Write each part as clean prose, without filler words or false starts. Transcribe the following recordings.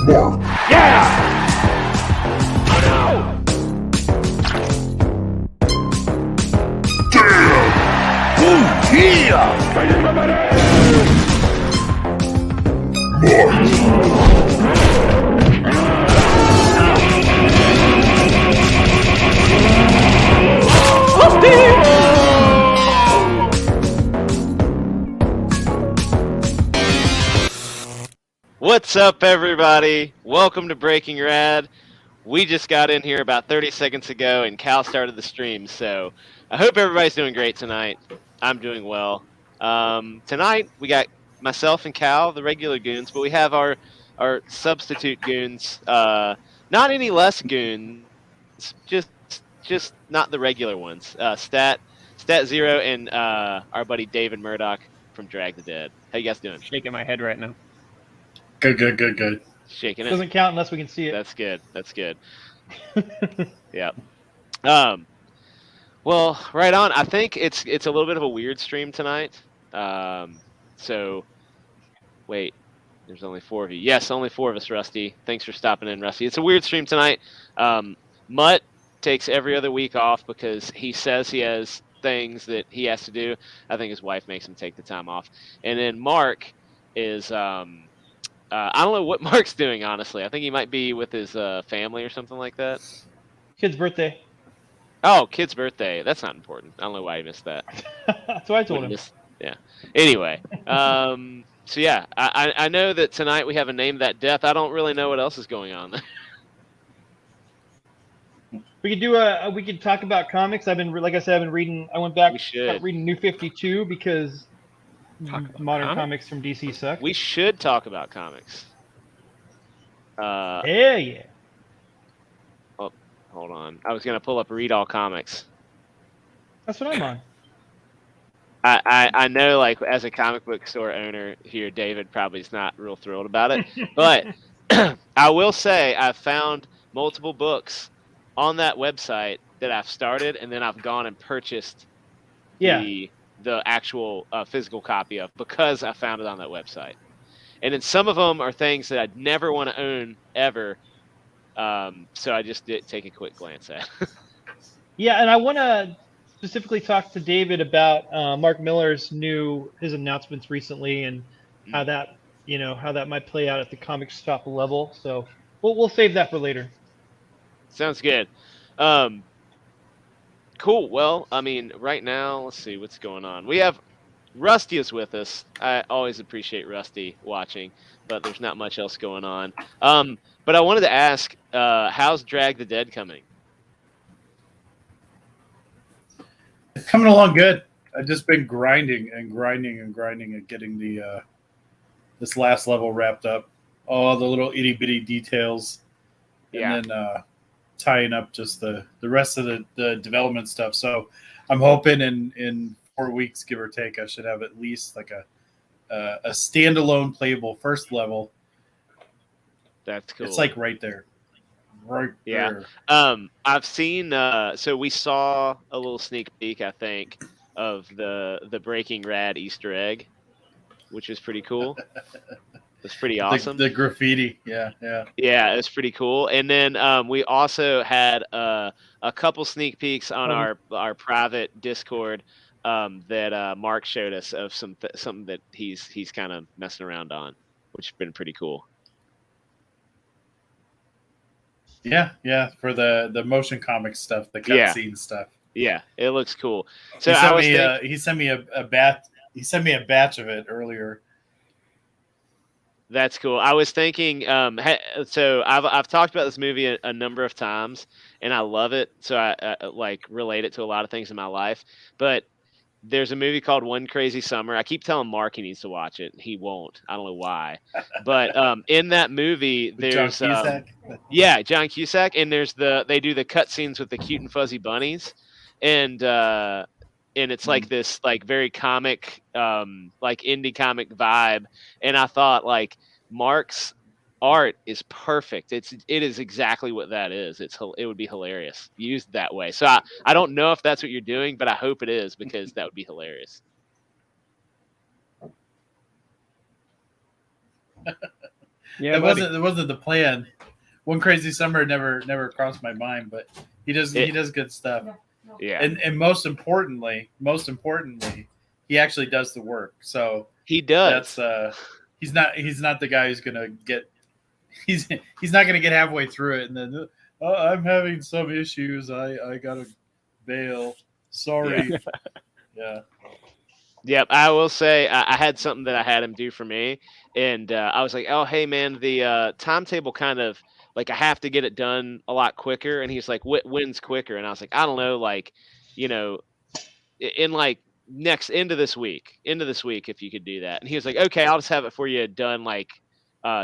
Mark. Yeah! Oh no! Damn! Ooh, yeah! Ready for What's up, everybody? Welcome to Breaking Rad. We just got in here about 30 seconds ago, and Cal started the stream, so I hope everybody's doing great tonight. I'm doing well. Tonight, we got myself and Cal, the regular goons, but we have our substitute goons. Not any less goons, just not the regular ones. Stat Zero and our buddy David Murdoch from Drag the Dead. How you guys doing? Shaking my head right now. Good. Shaking it. Doesn't count unless we can see it. That's good. Yeah. Well, right on. I think it's a little bit of a weird stream tonight. So wait, there's only 4 of you. Yes, only 4 of us, Rusty. Thanks for stopping in, Rusty. It's a weird stream tonight. Mutt takes every other week off because he says he has things that he has to do. I think his wife makes him take the time off. And then Mark is I don't know what Mark's doing, honestly. I think he might be with his family or something like that. Kid's birthday. Oh, kid's birthday. That's not important. I don't know why you missed that. That's what I told him. Yeah. Anyway, so yeah, I know that tonight we have a Name That Death. I don't really know what else is going on. We could do we could talk about comics. Like I said, I've been reading. I went back, reading New 52 because modern comics from DC suck. We should talk about comics. Yeah. Oh, hold on. I was gonna pull up Read All Comics. That's what I'm on. I know, like, as a comic book store owner here, David probably is not real thrilled about it. But I will say I've found multiple books on that website that I've started, and then I've gone and purchased the actual physical copy of because I found it on that website. And then some of them are things that I'd never want to own ever. So I just did take a quick glance at. Yeah, and I want to specifically talk to David about Mark Miller's his announcements recently and how that might play out at the comic shop level. So we'll save that for later. Sounds good. Cool. Well, I mean, right now, let's see what's going on. We have Rusty is with us. I always appreciate Rusty watching, but there's not much else going on. But I wanted to ask, how's Drag the Dead coming? It's coming along good. I've just been grinding at getting the this last level wrapped up. All the little itty bitty details, and then tying up just the rest of the development stuff. So I'm hoping in 4 weeks, give or take, I should have at least like a standalone playable first level. That's cool. It's like right there. There. I've seen so we saw a little sneak peek, I think, of the Breaking Rad Easter egg, which is pretty cool. It's pretty awesome. The graffiti, yeah. Yeah, it's pretty cool. And then we also had a couple sneak peeks on our private Discord that Mark showed us of something that he's kind of messing around on, which has been pretty cool. Yeah, for the motion comic stuff, the cutscene stuff. Yeah, it looks cool. So he sent me a batch. He sent me a batch of it earlier. That's cool. I was thinking, so I've talked about this movie a number of times, and I love it. So I like relate it to a lot of things in my life. But there's a movie called One Crazy Summer. I keep telling Mark he needs to watch it. He won't. I don't know why. But in that movie, there's John Cusack? John Cusack, and they do the cutscenes with the cute and fuzzy bunnies, and it's like this like very comic, like indie comic vibe. And I thought, like, Mark's art is perfect. It is exactly what that is. It would be hilarious used that way. So I don't know if that's what you're doing, but I hope it is, because that would be hilarious. Yeah, that wasn't the plan. One Crazy Summer never crossed my mind, but he does good stuff. Yeah, And most importantly, he actually does the work. So he does. that's he's not the guy who's gonna get he's not gonna get halfway through it and then I'm having some issues. I gotta bail. Sorry. Yeah. Yep, I will say I had something that I had him do for me, and I was like, "Oh, hey, man, the timetable kind of like I have to get it done a lot quicker." And he's like, "When's quicker?" And I was like, "I don't know, like, you know, in like next into this week, if you could do that." And he was like, "Okay, I'll just have it for you done like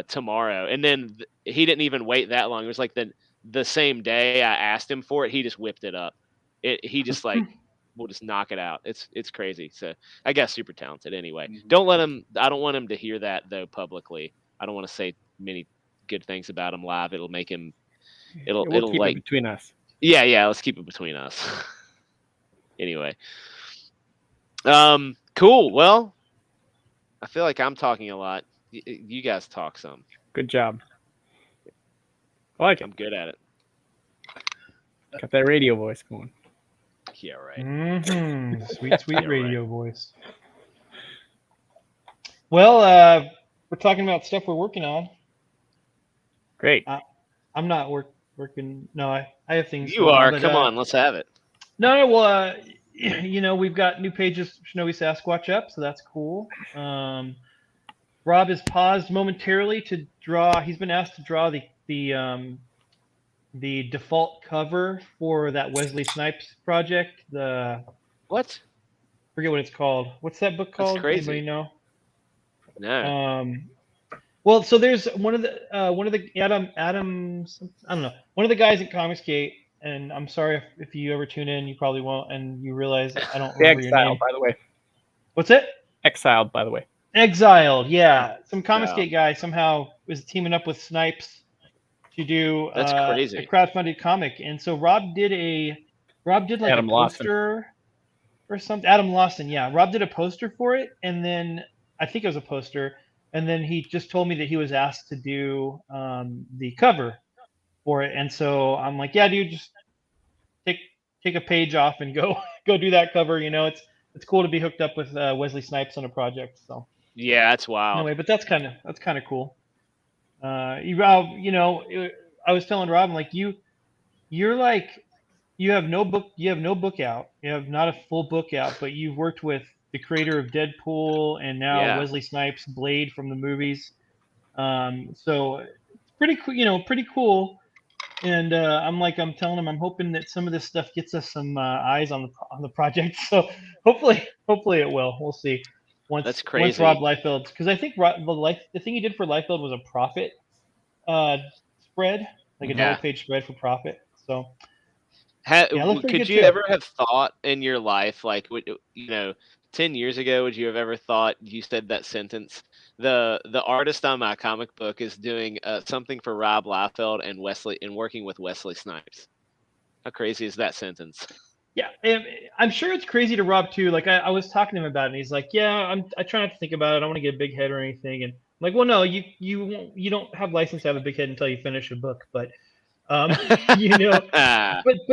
tomorrow." And then he didn't even wait that long. It was like the same day I asked him for it, he just whipped it up. He just like will just knock it out. It's crazy. So I guess super talented anyway. Mhm. Don't let him. I don't want him to hear that though publicly. I don't want to say many good things about him live. It'll make him. It'll keep like it between us. yeah. Let's keep it between us. Anyway. Cool. Well, I feel like I'm talking a lot. You guys talk some. Good job. I like it. I'm good at it. Got that radio voice going. Yeah, right. Mm-hmm. Sweet Yeah, radio voice. Well, we're talking about stuff we're working on. Great. I'm not working. No, I have things. You going are. on, but, Come on, let's have it. No, well, we've got new pages Snowy Sasquatch up, so that's cool. Rob has paused momentarily to draw. He's been asked to draw the default cover for that Wesley Snipes project. What? Forget what it's called. What's that book called? That's crazy. Anybody know? No. Well, so there's one of the Adam I don't know, one of the guys at Comicsgate, and I'm sorry if you ever tune in, you probably won't, and you realize I don't remember your name. Exiled, by the way. What's it? Exiled, by the way. Exiled, yeah. Some Comicsgate guy somehow was teaming up with Snipes to do That's crazy. a crowdfunded comic, and so Rob did like Adam a Lawson. poster or something. Adam Lawson, yeah. Rob did a poster for it, and then I think it was a poster, and then he just told me that he was asked to do the cover for it, and so I'm like, yeah, dude, just take a page off and go do that cover. It's cool to be hooked up with Wesley Snipes on a project. So Yeah, that's wild. anyway, but that's kind of cool. I was telling Rob, I'm like, you're like, you have no book out. You have not a full book out, but you've worked with the creator of Deadpool and now Yeah. Wesley Snipes, Blade from the movies. So it's pretty cool, pretty cool. And I'm telling him, I'm hoping that some of this stuff gets us some eyes on the project. So hopefully it will. We'll see. That's Once crazy. Rob Liefeld, because I think the thing he did for Liefeld was a profit spread, like a Yeah. double-page spread for profit. So Could looks pretty good you too. ever have thought in your life, like, 10 years ago, would you have ever thought, you said that sentence, the artist on my comic book is doing something for Rob Liefeld and working with Wesley Snipes? How crazy is that sentence? Yeah, I'm sure it's crazy to Rob too. Like I was talking to him about it, and he's like, "Yeah, I try not to think about it. I don't want to get a big head or anything." And I'm like, "Well, no, you don't have license to have a big head until you finish a book." But but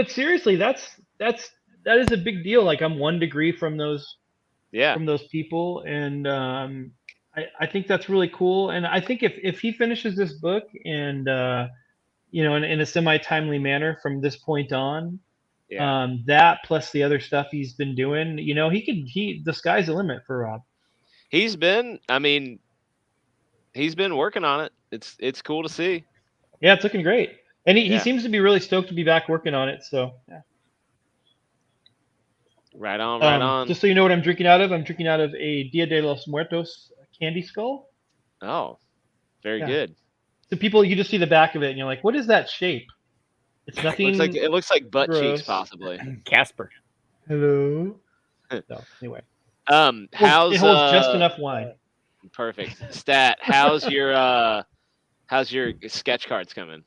seriously, that is a big deal. Like I'm 1 degree from those Yeah. people, and I think that's really cool. And I think if he finishes this book and in a semi-timely manner from this point on. Yeah. That plus the other stuff he's been doing, the sky's the limit for Rob. He's been working on it. It's cool to see. Yeah, it's looking great. And he Yeah. seems to be really stoked to be back working on it. So yeah. Right on. Just so you know what I'm drinking out of, a Dia de los Muertos candy skull. Oh, very Yeah. good. So people, you just see the back of it and you're like, what is that shape? It's nothing. It looks like butt gross. cheeks, possibly. Casper. Hello. So anyway, How's it holds just enough wine. Perfect. Stat. How's your sketch cards coming?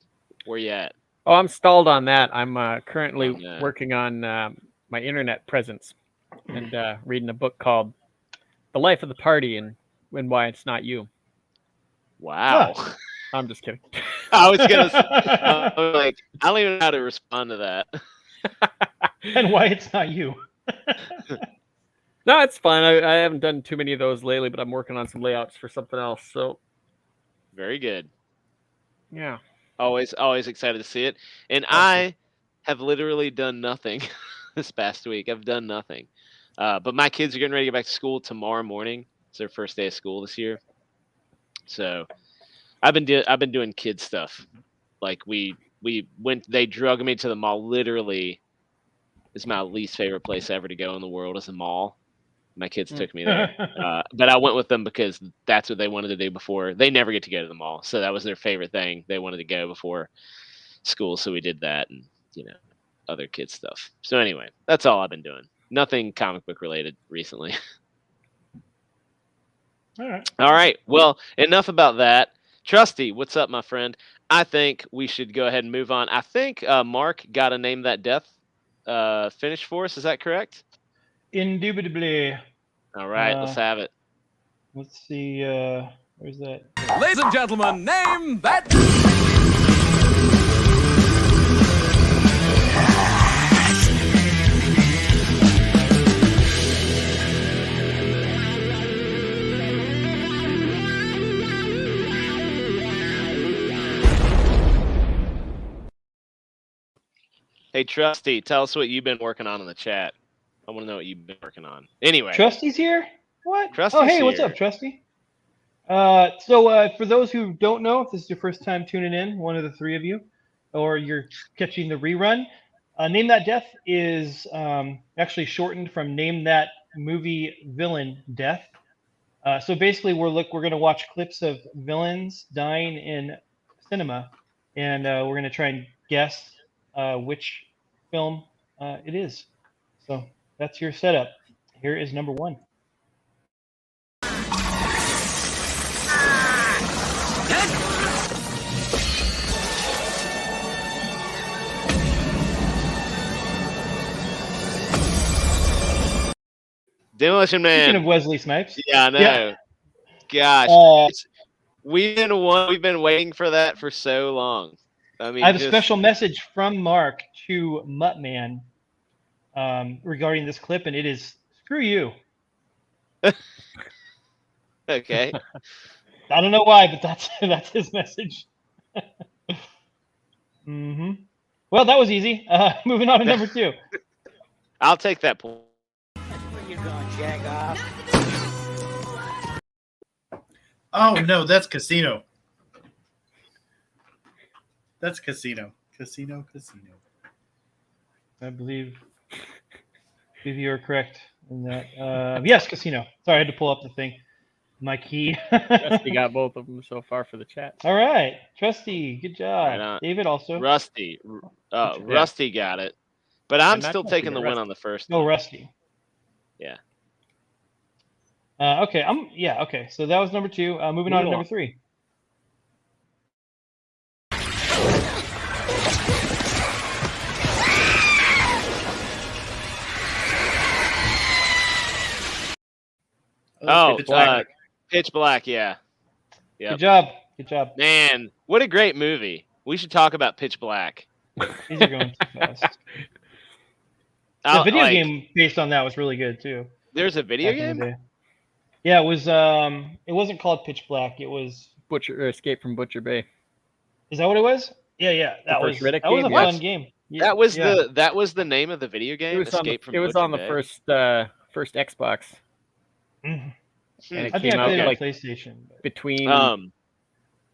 Where you at? Oh, I'm stalled on that. I'm currently Yeah. working on my internet presence and reading a book called "The Life of the Party and Why It's Not You." Wow. I'm just kidding. I was gonna say, I was like, I don't even know how to respond to that. And why it's not you. No, it's fine. I haven't done too many of those lately, but I'm working on some layouts for something else. So Very good. yeah. Always excited to see it. And Awesome. I have literally done nothing this past week. I've done nothing. But my kids are getting ready to get back to school tomorrow morning. It's their first day of school this year. So I've been doing kid stuff. Like they drug me to the mall. Literally, it's my least favorite place ever to go in the world is a mall. My kids took me there, but I went with them because that's what they wanted to do before. They never get to go to the mall, so that was their favorite thing. They wanted to go before school, so we did that, and other kid stuff. So anyway, that's all I've been doing. Nothing comic book related recently. All right. All right. Well, enough about that. Trusty, what's up, my friend? I think we should go ahead and move on. I think Mark got a Name That Death finish for us. Is that correct? Indubitably. All right, let's have it. Let's see. Where's that? Ladies and gentlemen, Name That. Hey, Trusty, tell us what you've been working on in the chat. I want to know what you've been working on. Anyway. Trusty's here? What? Trusty's oh, hey, what's here. up, Trusty? So for those who don't know, if this is your first time tuning in, one of the three of you, or you're catching the rerun, Name That Death is actually shortened from Name That Movie Villain Death. So basically, we're going to watch clips of villains dying in cinema, and we're going to try and guess which film it is. So that's your setup. Here is number one. Demolition Man. Speaking of Wesley Snipes. Yeah, I know. Yeah. Gosh, we've been waiting for that for so long. I mean, I have a special message from Mark to Muttman regarding this clip, and it is screw you. Okay. I don't know why, but that's his message. Mm-hmm. Well, that was easy. Moving on to number two. I'll take that point. Where you going, jag off? Oh no, that's Casino. That's Casino. Casino. I believe you are correct in that. Yes, Casino. Sorry, I had to pull up the thing. My key. Trusty got both of them so far for the chat. All right, Trusty, good job. Right on. David also. Rusty. Yeah. Rusty got it. But I'm And still that's taking the Rusty. win on the first Oh, one. Rusty. Yeah. Okay. Okay. So that was number two. Moving on to number three. Oh, Pitch Black. Pitch Black, yeah. Yep. Good job. Man, what a great movie. We should talk about Pitch Black. These are going too fast. The I'll- video like, game based on that was really good too. There's a video back in the game? day. Yeah, it was. It wasn't called Pitch Black. It was. Escape from Butcher Bay. Is that what it was? Yeah. That was. first Riddick That was a game? fun What? game. Yeah, That was yeah. the name of the video game. It was on the, Escape from it was Butcher on the Bay? first Xbox, Mhm. and it I think came I out played it on like PlayStation. But between Um.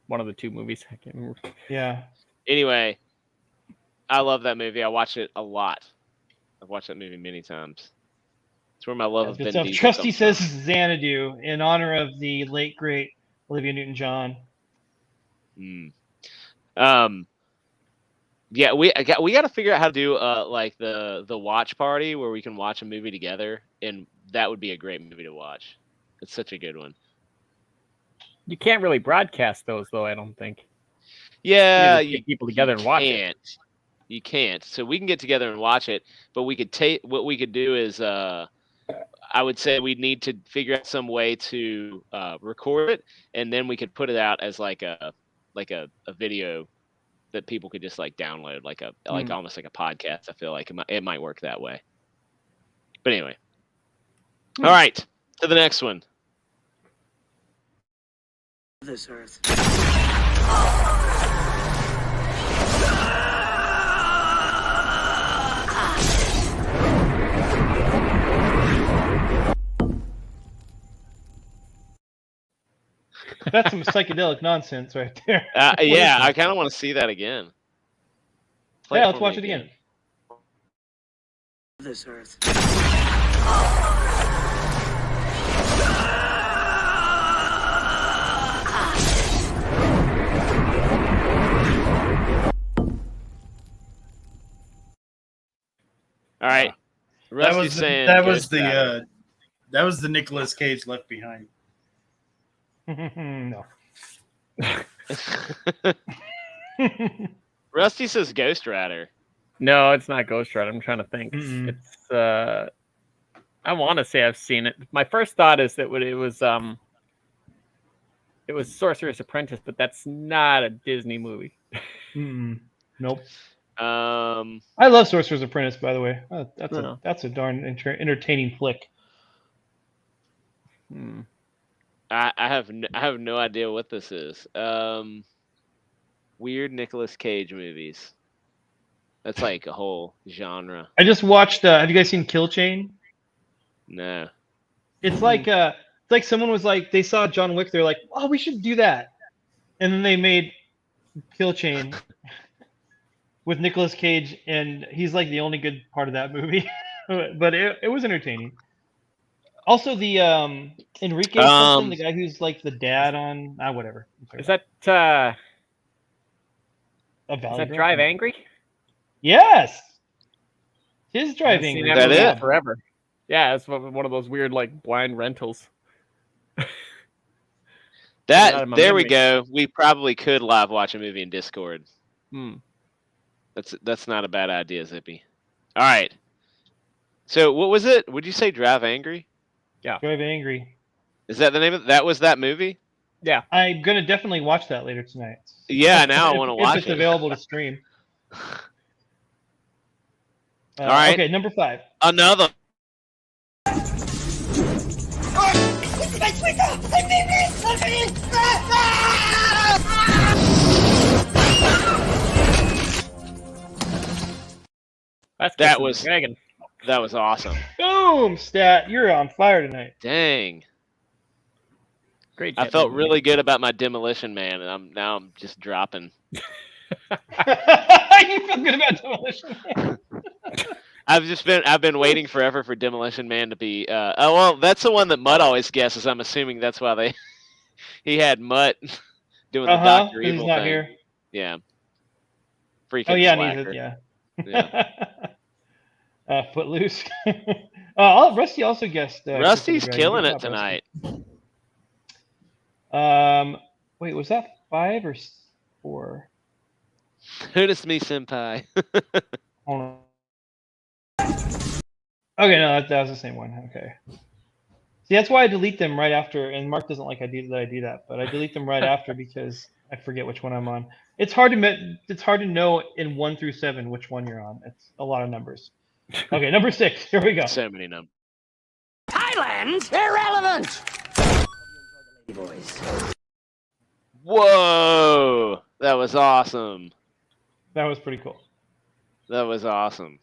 one of the two movies. I can't remember. yeah. Anyway, I love that movie. I watch it a lot. I've watched that movie many times. It's where my love of Good Vin stuff. Diesel Trusty comes says from. Xanadu in honor of the late great Olivia Newton-John. Yeah, we got to figure out how to do like the watch party where we can watch a movie together, and that would be a great movie to watch. It's such a good one. You can't really broadcast those though. I don't think. Yeah, You just get people together and watch it. can't. You can't. So we can get together and watch it, but we could take what we could do is I would say we need to figure out some way to record it, and then we could put it out as like a video that people could just like download, like almost like a podcast. I feel like it might work that way. But anyway, all right, to the next one. This earth. That's some psychedelic nonsense right there. Yeah, I kind of want to see that again. Play Yeah, let's for watch me it again. This earth. All right, Rusty's saying Ghost Rider. That was the Nicolas Cage Left Behind. No. Rusty says Ghost Rider. No, it's not Ghost Rider. I'm trying to think. Mm-mm. It's I want to say I've seen it. My first thought is that it was Sorcerer's Apprentice, but that's not a Disney movie. Mm-mm. Nope. I I love Sorcerer's Apprentice, by the way. No. That's a darn entertaining flick. have no idea what this is. Weird Nicolas Cage movies. That's like a whole genre. I just watched. Have you guys seen Kill Chain? No. It's like someone was like, they saw John Wick, they're like, oh, we should do that, and then they made Kill Chain with Nicolas Cage, and he's like the only good part of that movie. But it was entertaining. Also, the Enrique something, the guy who's like the dad on whatever. Is that Drive Angry? Yes, his I've Drive seen Angry. that movie it? forever. Yeah, it's one of those weird like blind rentals. Out of my There we memory. go. We probably could live watch a movie in Discord. Hmm. That's not a bad idea, Zippy. All right. So what was it? Would you say Drive Angry? Drive Angry. Is that the name of that? Was that movie? Yeah. I'm gonna definitely watch that later tonight. Yeah, now I want to If watch it's it. available to stream. All right. Okay, number 5. Another. That's That Kissing was- the Dragon. That was awesome. Boom, Stat. You're on fire tonight. Dang. Great. I jet felt movie. really good about my Demolition Man, and I'm just dropping. You feel good about Demolition Man. I've been waiting forever for Demolition Man to be. Oh well, that's the one that Mutt always guesses. I'm assuming that's why he had Mutt doing the Dr. He's Evil not thing. here. Yeah. Freaking Oh yeah, slacker. yeah. Yeah. Footloose. Rusty also guessed. Rusty's Kissing the Dragon. killing Good it job, tonight. Rusty. Wait, was that 5 or 4? Hoodus me, senpai. Hold on. Okay, no, that was the same one. Okay. See, that's why I delete them right after, and Mark doesn't like I do that, but I delete them right after because I forget which one I'm on. It's hard to know in 1 through 7 which one you're on. It's a lot of numbers. Okay, number 6. Here we go. So many numbers. Thailand? Irrelevant! Boys. Whoa, that was awesome. That was pretty cool. That was awesome.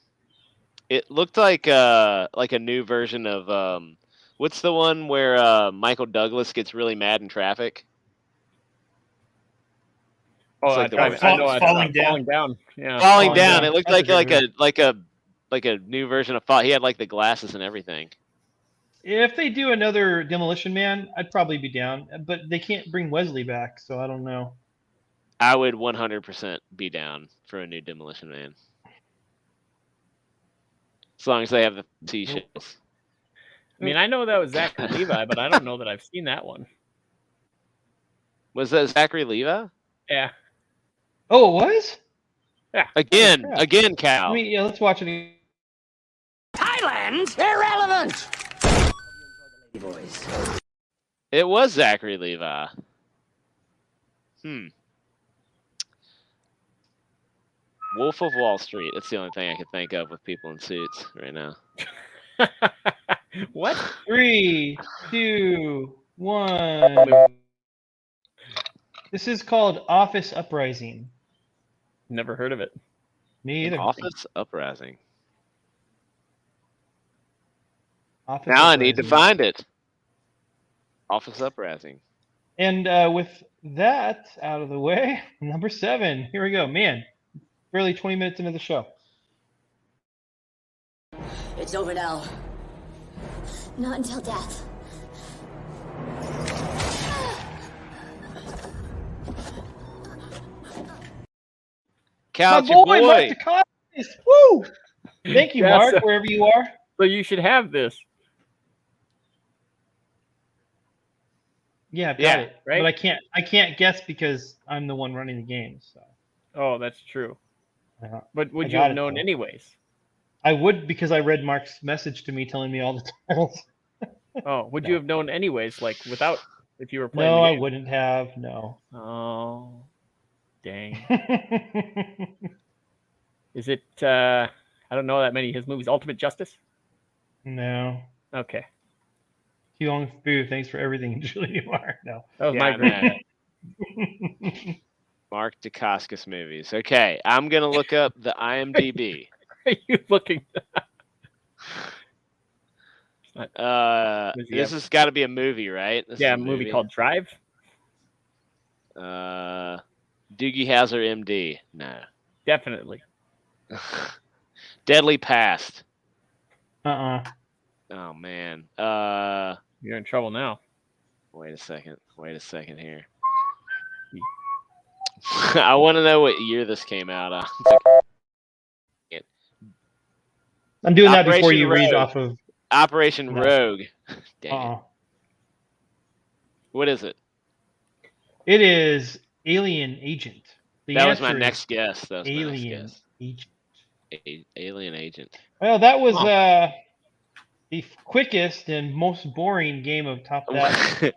It looked like a new version of what's the one where Michael Douglas gets really mad in traffic? Oh, It's like the one- I know it's Falling Down. Falling Down. Yeah. Falling Falling down. Down. It looked That's a like good like a new version of Fall. He had like the glasses and everything. If they do another Demolition Man, I'd probably be down, but they can't bring Wesley back, so I don't know. I would 100% be down for a new Demolition Man. As long as they have the T-shirts. I mean, I know that was Zachary Levi, but I don't know that I've seen that one. Was that Zachary Levi? Yeah. Oh, it was? Again, crap. Cal. Yeah, let's watch it again. Thailand? Irrelevant! Boys. It was Zachary Levi. Wolf of Wall Street. That's the only thing I can think of with people in suits right now. What? 3, 2, 1. This is called Office Uprising. Never heard of it. Me either. Office Uprising. Office Now I need to Uprising. find it. Office Uprising. And with that out of the way, number 7. Here we go. Man, barely 20 minutes into the show. It's over now. Not until death. Cal, My it's your boy, boy. Mark Dacascos. Woo! Thank you, Yeah, Mark, so- wherever you are. So you should have this. Yeah, I've got Yeah, it. right? But I can't guess because I'm the one running the game. So Oh, that's true. uh, But would I you got have it, known though. anyways? I would because I read Mark's message to me telling me all the titles. Oh, would No. you have known anyways? Like without, if you were playing No, the I game? wouldn't have. No. Oh, dang. No. Is it? I don't know that many of his movies. Ultimate Justice. Okay, Hugh Fu, thanks for everything, Julie. You are. No. that was Yeah, my I grade. know. Mark Dacascos movies. Okay, I'm gonna look up the IMDb. Are you looking? Does he This have- has got to be a movie, right? This is Yeah, a movie called Drive. Doogie Howser, MD. No. Definitely. Deadly Past. Uh-uh. Oh man. You're in trouble now. Wait a second here. I want to know what year this came out on. I'm doing that before Operation you read Rogue. off of. Operation No. Rogue. Dang it. Uh-uh. What is it? It is Alien Agent. The That was my answer is next guess. That was my next Alien guess. Agent. Alien Agent. Well, that was the quickest and most boring game of Top That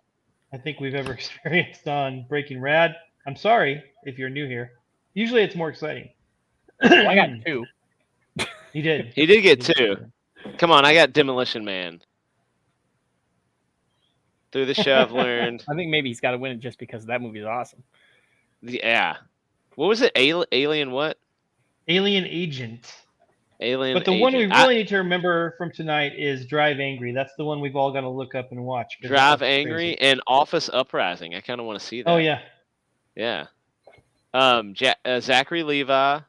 I think we've ever experienced on Breaking Rad. I'm sorry if you're new here. Usually it's more exciting. Well, I got 2. He did. He did get 2. Come on, I got Demolition Man. Through the show, I've learned. I think maybe he's got to win it just because that movie is awesome. Yeah. What was it? Alien what? Alien Agent. Alien But the one we Agent. really need to remember from tonight is Drive Angry. That's the one we've all got to look up and watch. 'cause Drive that's Angry crazy. and Office Uprising. I kind of want to see that. Oh, yeah. Yeah. Zachary Levi.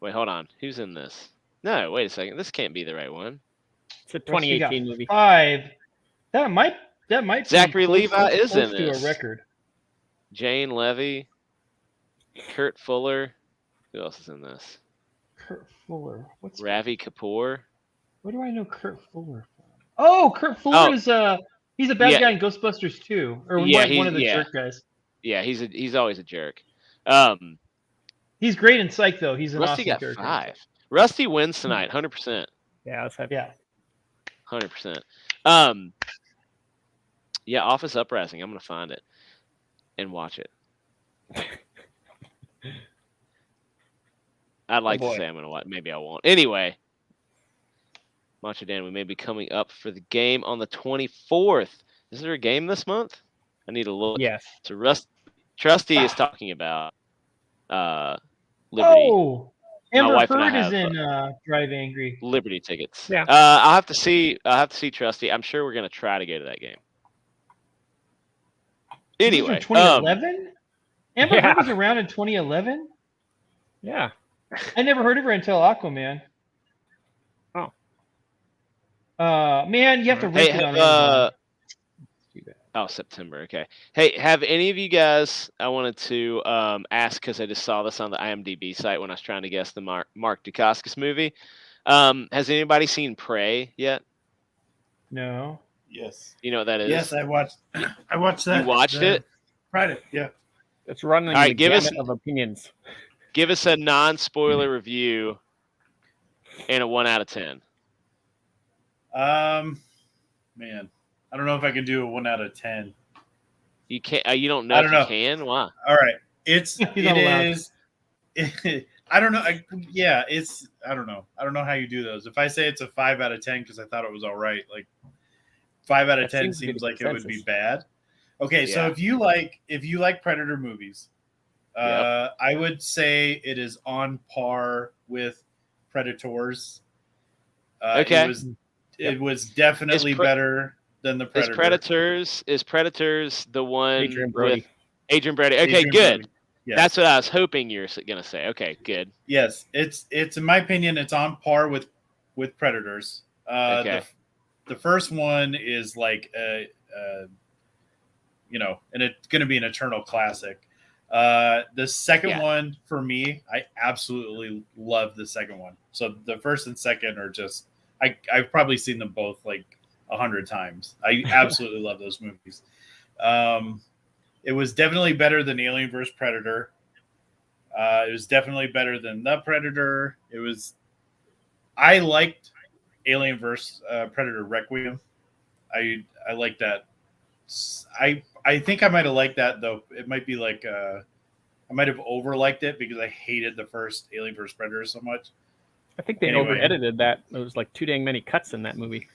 Wait, hold on. Who's in this? No, wait a second. This can't be the right one. It's a Russ, you got 2018 movie. 5. That might Zachary be Levi is close in to this. a record. Jane Levy. Kurt Fuller. Who else is in this? Kurt Fuller. What's Ravi Kapoor. Where do I know Kurt Fuller from? Oh, Kurt Fuller is he's a bad Yeah. guy in Ghostbusters 2, or Yeah, one of the yeah. jerk guys. Yeah, he's always a jerk. He's great in Psych though. He's an Rusty awesome got character. 5. Rusty wins tonight, 100%. Yeah, let's have. Yeah. 100%. Yeah, Office Uprising. I'm gonna find it and watch it. I'd like to boy. say I'm gonna watch. Maybe I won't. Anyway, Macho Dan, we may be coming up for the game on the 24th. Is there a game this month? I need to look. Yes. So Trusty is talking about Liberty. Oh, Amber wife and I Heard is have, in Drive Angry. Liberty tickets. Yeah. I'll have to see Trusty. I'm sure we're gonna try to go to that game. Anyway, This was in 2011. Amber yeah. Heard was around in 2011. Yeah. I never heard of her until Aquaman. Oh. Man, you have to rent hey, it on Amazon. oh, September. Okay. Hey, have any of you guys? I wanted to ask because I just saw this on the IMDb site when I was trying to guess the Mark Dacascos movie. Has anybody seen Prey yet? No. Yes. You know what that is? Yes, I watched. I watched that. You watched it? Friday. Yeah. It's running All right, the give us- gamut of opinions. Give us a non-spoiler review and a 1 out of 10. Man, I don't know if I can do a 1 out of 10. You can't. You don't know I if don't you know. can. Why? All right, He's it not allowed. is. I don't know. I don't know. I don't know how you do those. If I say it's a 5 out of 10 because I thought it was all right, like 5 out of That 10 seems to be seems the like it would be consensus. bad. Okay, so Yeah. if you like Predator movies, I would say it is on par with Predators. Okay. It was definitely Pre- better than the Predator. Is Predators the one Adrian with Brody. Adrian Brody? Okay, Adrian good. Brody. Yes. That's what I was hoping you were gonna say. Okay, good. Yes, it's in my opinion, it's on par with Predators. Okay. The first one is like and it's going to be an eternal classic. The second Yeah. one for me, I absolutely love the second one. So the first and second are just I've probably seen them both like 100 times. I absolutely love those movies. It was definitely better than Alien vs Predator. It was definitely better than The Predator. I liked Alien vs Predator Requiem. I like that. I think I might have liked that though. It might be like I might have over liked it because I hated the first Alien vs Predator so much. I think they Anyway. over edited that. There was like too dang many cuts in that movie.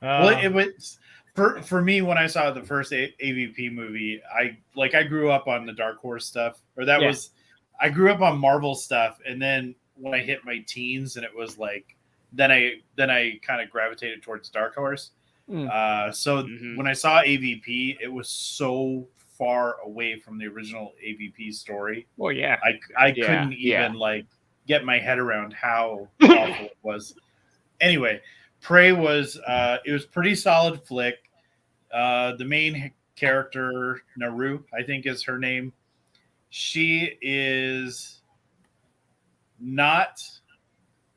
Well, it was for me when I saw the first AVP movie. I grew up on the Dark Horse stuff, or that Yeah. was I grew up on Marvel stuff, and then when I hit my teens, and it was like then I kind of gravitated towards Dark Horse. So when I saw AVP, it was so far away from the original AVP story. Well, yeah. I Yeah, couldn't yeah. even like get my head around how awful it was. Anyway, Prey was it was pretty solid flick. The main character, Naru, I think is her name. She is not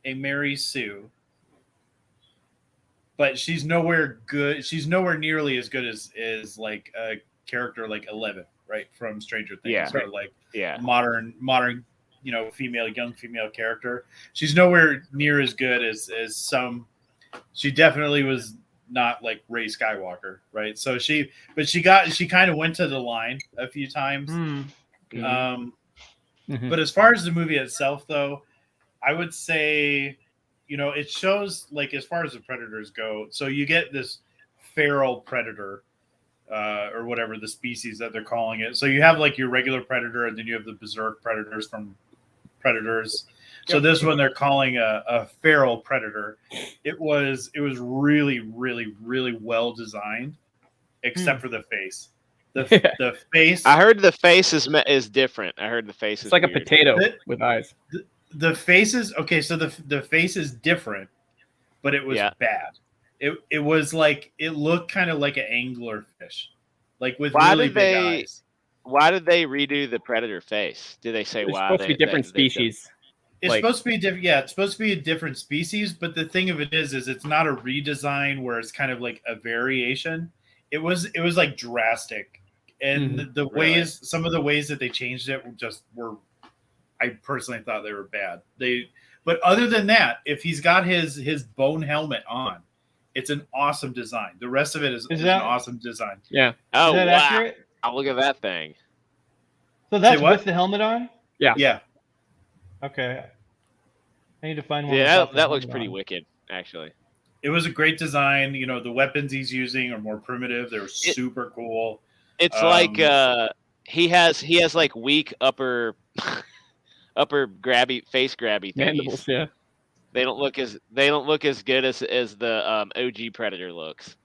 a Mary Sue, but she's nowhere good. She's nowhere nearly as good as like a character like 11, right, from Stranger Things, Yeah. or like Yeah. modern young female character. She's nowhere near as good as some. She definitely was not like Rey Skywalker, right? So she kind of went to the line a few times. But as far as the movie itself, though, I would say, it shows like as far as the predators go. So you get this feral predator, or whatever the species that they're calling it. So you have like your regular predator, and then you have the berserk predators from Predators. So this one they're calling a feral predator. It was really, really, really well designed, except for the face. The face. I heard the face is different. I heard the face It's is like a weird. potato with eyes. The face is okay. So the face is different, but it was bad. It was like it looked kind of like an angler fish, like with really big eyes. Why did they redo the predator face? Did they say It's why? supposed to be different species. It's supposed to be different. Yeah, it's supposed to be a different species. But the thing of it is it's not a redesign where it's kind of like a variation. It was like drastic, and the ways, some of the ways that they changed it were. I personally thought they were bad. But other than that, if he's got his bone helmet on, it's an awesome design. The rest of it is an awesome design. Yeah. Oh, is that wow. accurate? Oh, look at that thing. So that's with the helmet on? Yeah. Yeah. Okay. I need to find one. Yeah, that looks pretty wicked, actually. It was a great design. The weapons he's using are more primitive. They're super cool. It's like he has like weak upper grabby face grabby thingies. Mandibles, yeah. They don't look as good as the OG Predator looks.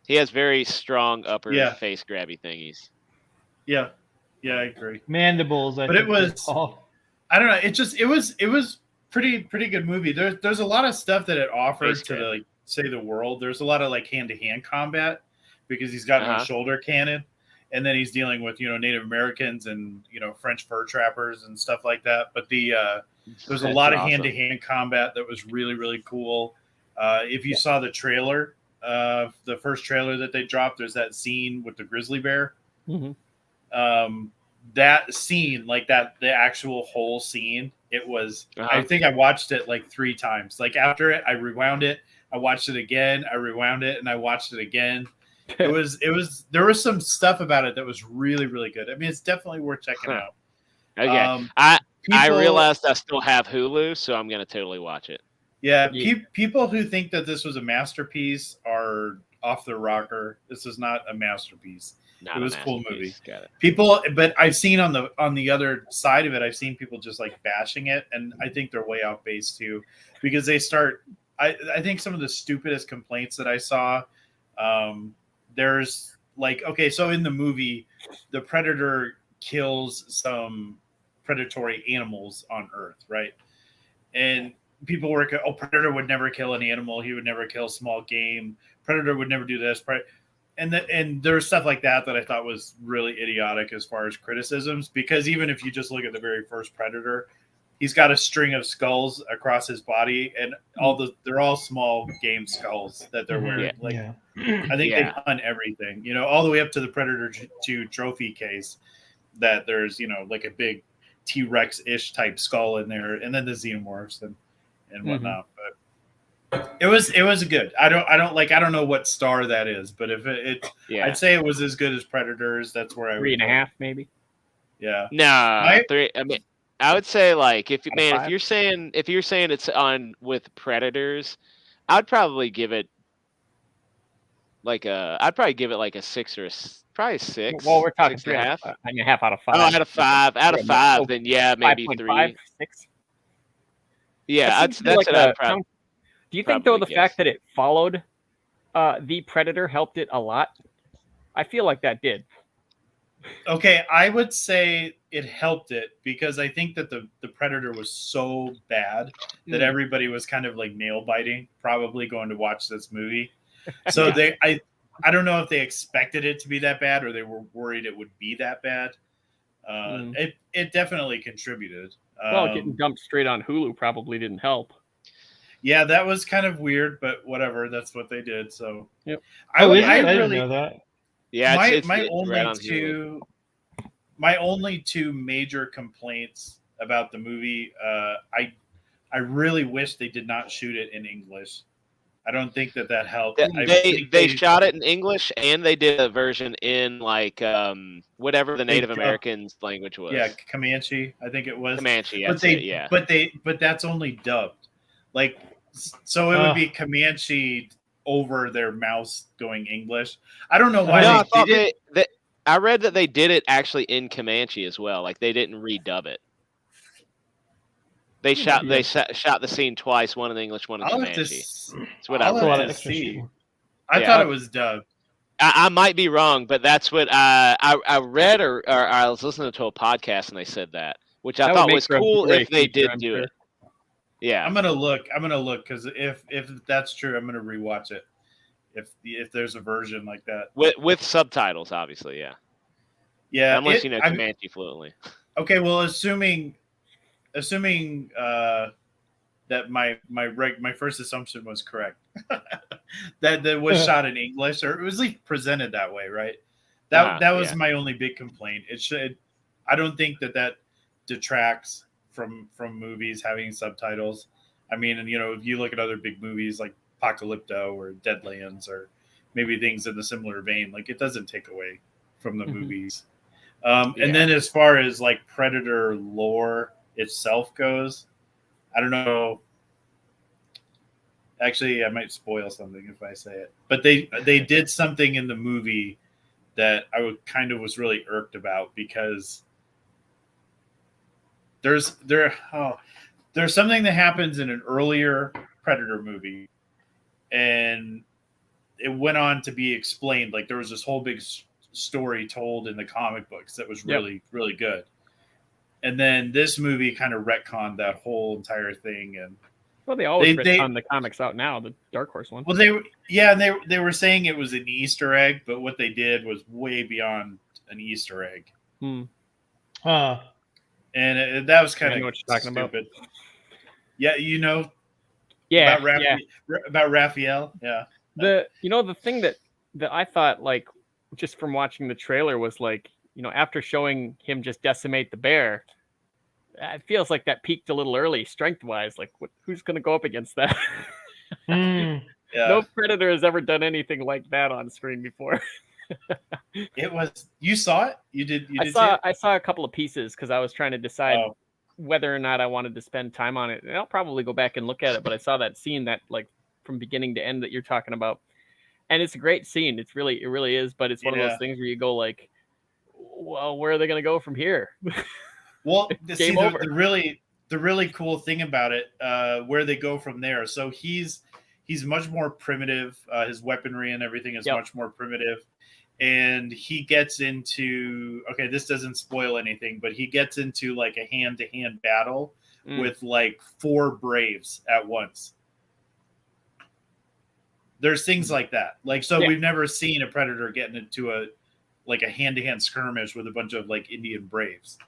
He has very strong upper face grabby thingies. Yeah, I agree. Mandibles, but it was. I don't know. It was pretty good movie. There's a lot of stuff that it offered to the world. There's a lot of like hand to hand combat because he's got no shoulder cannon, and then he's dealing with Native Americans and French fur trappers and stuff like that. But there's a lot of hand to hand combat that was really, really cool. If you saw the trailer, the first trailer that they dropped, there's that scene with the grizzly bear. That scene, like that, the actual whole scene, it was. I think I watched it like 3 times. Like after it, I rewound it. I watched it again. I rewound it, and I watched it again. It was. There was some stuff about it that was really, really good. I mean, it's definitely worth checking out. Okay. I people- realized I still have Hulu, so I'm gonna totally watch it. Yeah, Yeah. people who think that this was a masterpiece are off their rocker. This is not a masterpiece. Not It a was a cool masterpiece. Got it. People, but I've seen on the other side of it, I've seen people just like bashing it, and I think they're way off base too, because they start. I think some of the stupidest complaints that I saw. There's like, okay, so in the movie, the predator kills some predatory animals on Earth, right? And people were, oh, predator would never kill an animal. He would never kill small game. Predator would never do this. And there's stuff like that I thought was really idiotic as far as criticisms, because even if you just look at the very first Predator, he's got a string of skulls across his body, and they're all small game skulls that they're wearing. Yeah. I think Yeah. they've done everything, all the way up to the Predator 2 trophy case, that there's, like a big T-Rex ish type skull in there, and then the xenomorphs and whatnot. But it was good. I don't know what star that is, but if Yeah. I'd say it was as good as Predators. That's where I would 3.5 maybe. Yeah. No, 3. I mean, I would say like if five? you're saying it's on with Predators, I'd probably give it like a 6 or probably 6. Well, we're talking 6.5. 3.5 out of 5. Oh, out of 5. Out of Yeah, 5, so then yeah, maybe 5.5, 3. 6. Yeah, That that's seems to be what like I'd a- probably. Do you think though the probably fact guess. that it followed the Predator helped it a lot? I feel like that did. Okay, I would say it helped it, because I think that the Predator was so bad that everybody was kind of like nail biting, probably going to watch this movie. So I don't know if they expected it to be that bad, or they were worried it would be that bad. It definitely contributed. Well, getting dumped straight on Hulu probably didn't help. Yeah, that was kind of weird, but whatever. That's what they did. So Yep. I didn't really know that. Yeah, it's my right only on Hulu. two major complaints about the movie. I really wish they did not shoot it in English. I don't think that helped. They shot it in English, and they did a version in like whatever the Native Americans' language was. Yeah, Comanche, I think it was. Comanche. But that's only dubbed. Like, so it would be Comanche over their mouse going English. I don't know why No, they did it. I read that they did it actually in Comanche as well. Like they didn't redub it. They shot the scene twice, one in English, one in Comanche. That's what I read. To see. I thought it was dubbed. I might be wrong, but that's what I read, or I was listening to a podcast and they said that, which I thought was cool if they did do it. Yeah, I'm gonna look because if that's true, I'm gonna rewatch it. If there's a version like that with subtitles, obviously, yeah. Yeah, unless you know Comanche fluently. Okay, well, assuming that my first assumption was correct, that was shot in English, or it was at least presented that way, right? That was my only big complaint. It should. I don't think that detracts from movies having subtitles. I mean, and if you look at other big movies like Apocalypto or Deadlands, or maybe things in the similar vein, like it doesn't take away from the movies. And then as far as like Predator lore itself goes, I don't know. Actually, I might spoil something if I say it, but they did something in the movie that I was really irked about, because there's something that happens in an earlier Predator movie, and it went on to be explained. Like there was this whole big story told in the comic books that was really, really good. And then this movie kind of retconned that whole entire thing. And well, they always retcon the comics out now, the Dark Horse one. Well, they were saying it was an Easter egg, but what they did was way beyond an Easter egg. And that was kind of what you're talking stupid. about. Yeah, about Raphael. Yeah. The thing that I thought, like, just from watching the trailer, was like, after showing him just decimate the bear, it feels like that peaked a little early strength wise. Like, who's going to go up against that? No Predator has ever done anything like that on screen before. It was. You saw it? You did. I saw a couple of pieces because I was trying to decide whether or not I wanted to spend time on it. And I'll probably go back and look at it, but I saw that scene that like from beginning to end that you're talking about. And it's a great scene. It really is, but it's one of those things where you go like, well, where are they going to go from here? Well, Game over. The really cool thing about it, where they go from there. So he's much more primitive. His weaponry and everything is much more primitive. And he gets into, okay, this doesn't spoil anything, but he gets into like a hand-to-hand battle with like 4 Braves at once. There's things like that. Like, so we've never seen a Predator getting into a hand-to-hand skirmish with a bunch of like Indian Braves.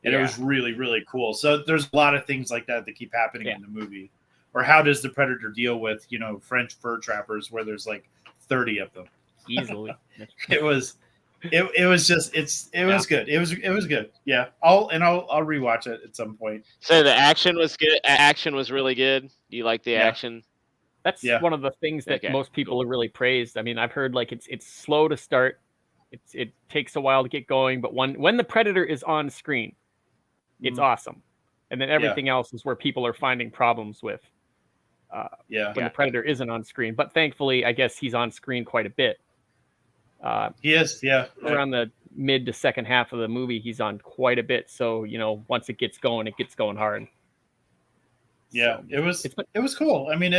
And it was really, really cool. So there's a lot of things like that keep happening in the movie. Or how does the Predator deal with, French fur trappers where there's like 30 of them? Easily. It was good. It was good. Yeah. I'll rewatch it at some point. So the action was good. Action was really good. You like the action? That's one of the things that most people are really praised. I mean, I've heard like it's slow to start. It takes a while to get going, but when the Predator is on screen, it's awesome. And then everything else is where people are finding problems with. When the Predator isn't on screen. But thankfully, I guess he's on screen quite a bit. He is, around the mid to second half of the movie, he's on quite a bit. So once it gets going hard. Yeah, so, it was cool. I mean,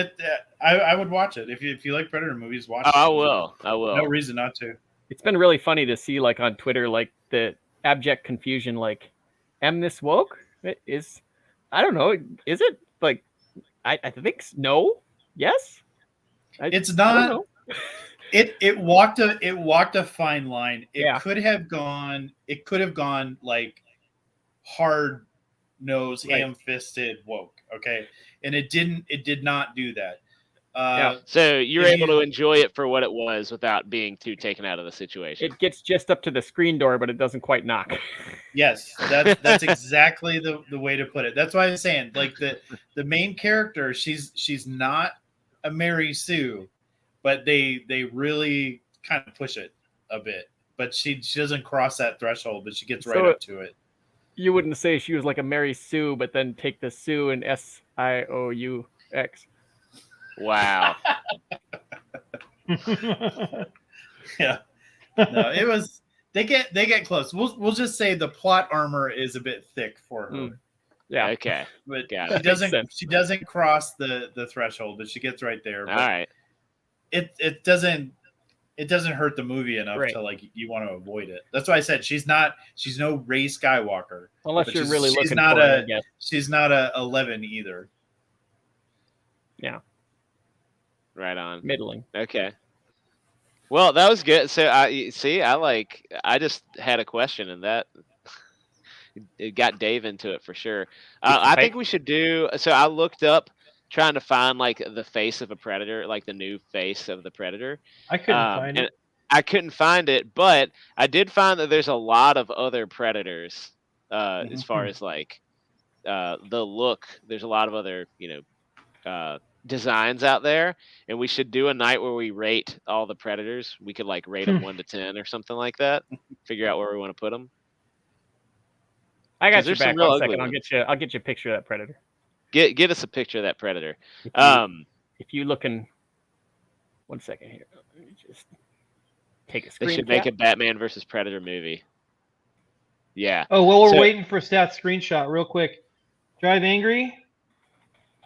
I would watch it if you like Predator movies. Watch it. I will. No reason not to. It's been really funny to see like on Twitter like the abject confusion. Like, am this woke? It is. I don't know. Is it like? I think no. Yes. It's not. It walked a fine line. It could have gone like hard nosed, ham-fisted woke. Okay, and it did not do that. So you're able to enjoy it for what it was without being too taken out of the situation. It gets just up to the screen door, but it doesn't quite knock. Yes, that's exactly the way to put it. That's why I'm saying, like the main character, she's not a Mary Sue, but they really kind of push it a bit. But she doesn't cross that threshold, but she gets right up to it. You wouldn't say she was like a Mary Sue, but then take the Sue and SIOUX. Wow. Yeah. No, it was. They get close. We'll just say the plot armor is a bit thick for her. Yeah. Okay. But she she doesn't cross the threshold, but she gets right there. All right. It doesn't hurt the movie enough to like you want to avoid it. That's why I said she's no Rey Skywalker. Unless you're really looking not for it, I guess. She's not a 11 either. Yeah. Right on. Middling. Okay. Well, that was good. So I just had a question, and that it got Dave into it for sure. I think we should do. So I looked up trying to find like the face of a Predator, like the new face of the Predator. I couldn't find it. I couldn't find it, but I did find that there's a lot of other Predators as far as like the look. There's a lot of other designs out there, and we should do a night where we rate all the Predators. We could like rate them 1 to 10 or something like that. Figure out where we want to put them. I got your back. 1 second. I'll get you a picture of that Predator. Get us a picture of that Predator. If you looking, 1 second here. Let me just take a screen. They should make a Batman versus Predator movie. Yeah. Oh, well, we're waiting for Stat's screenshot real quick. Drive Angry.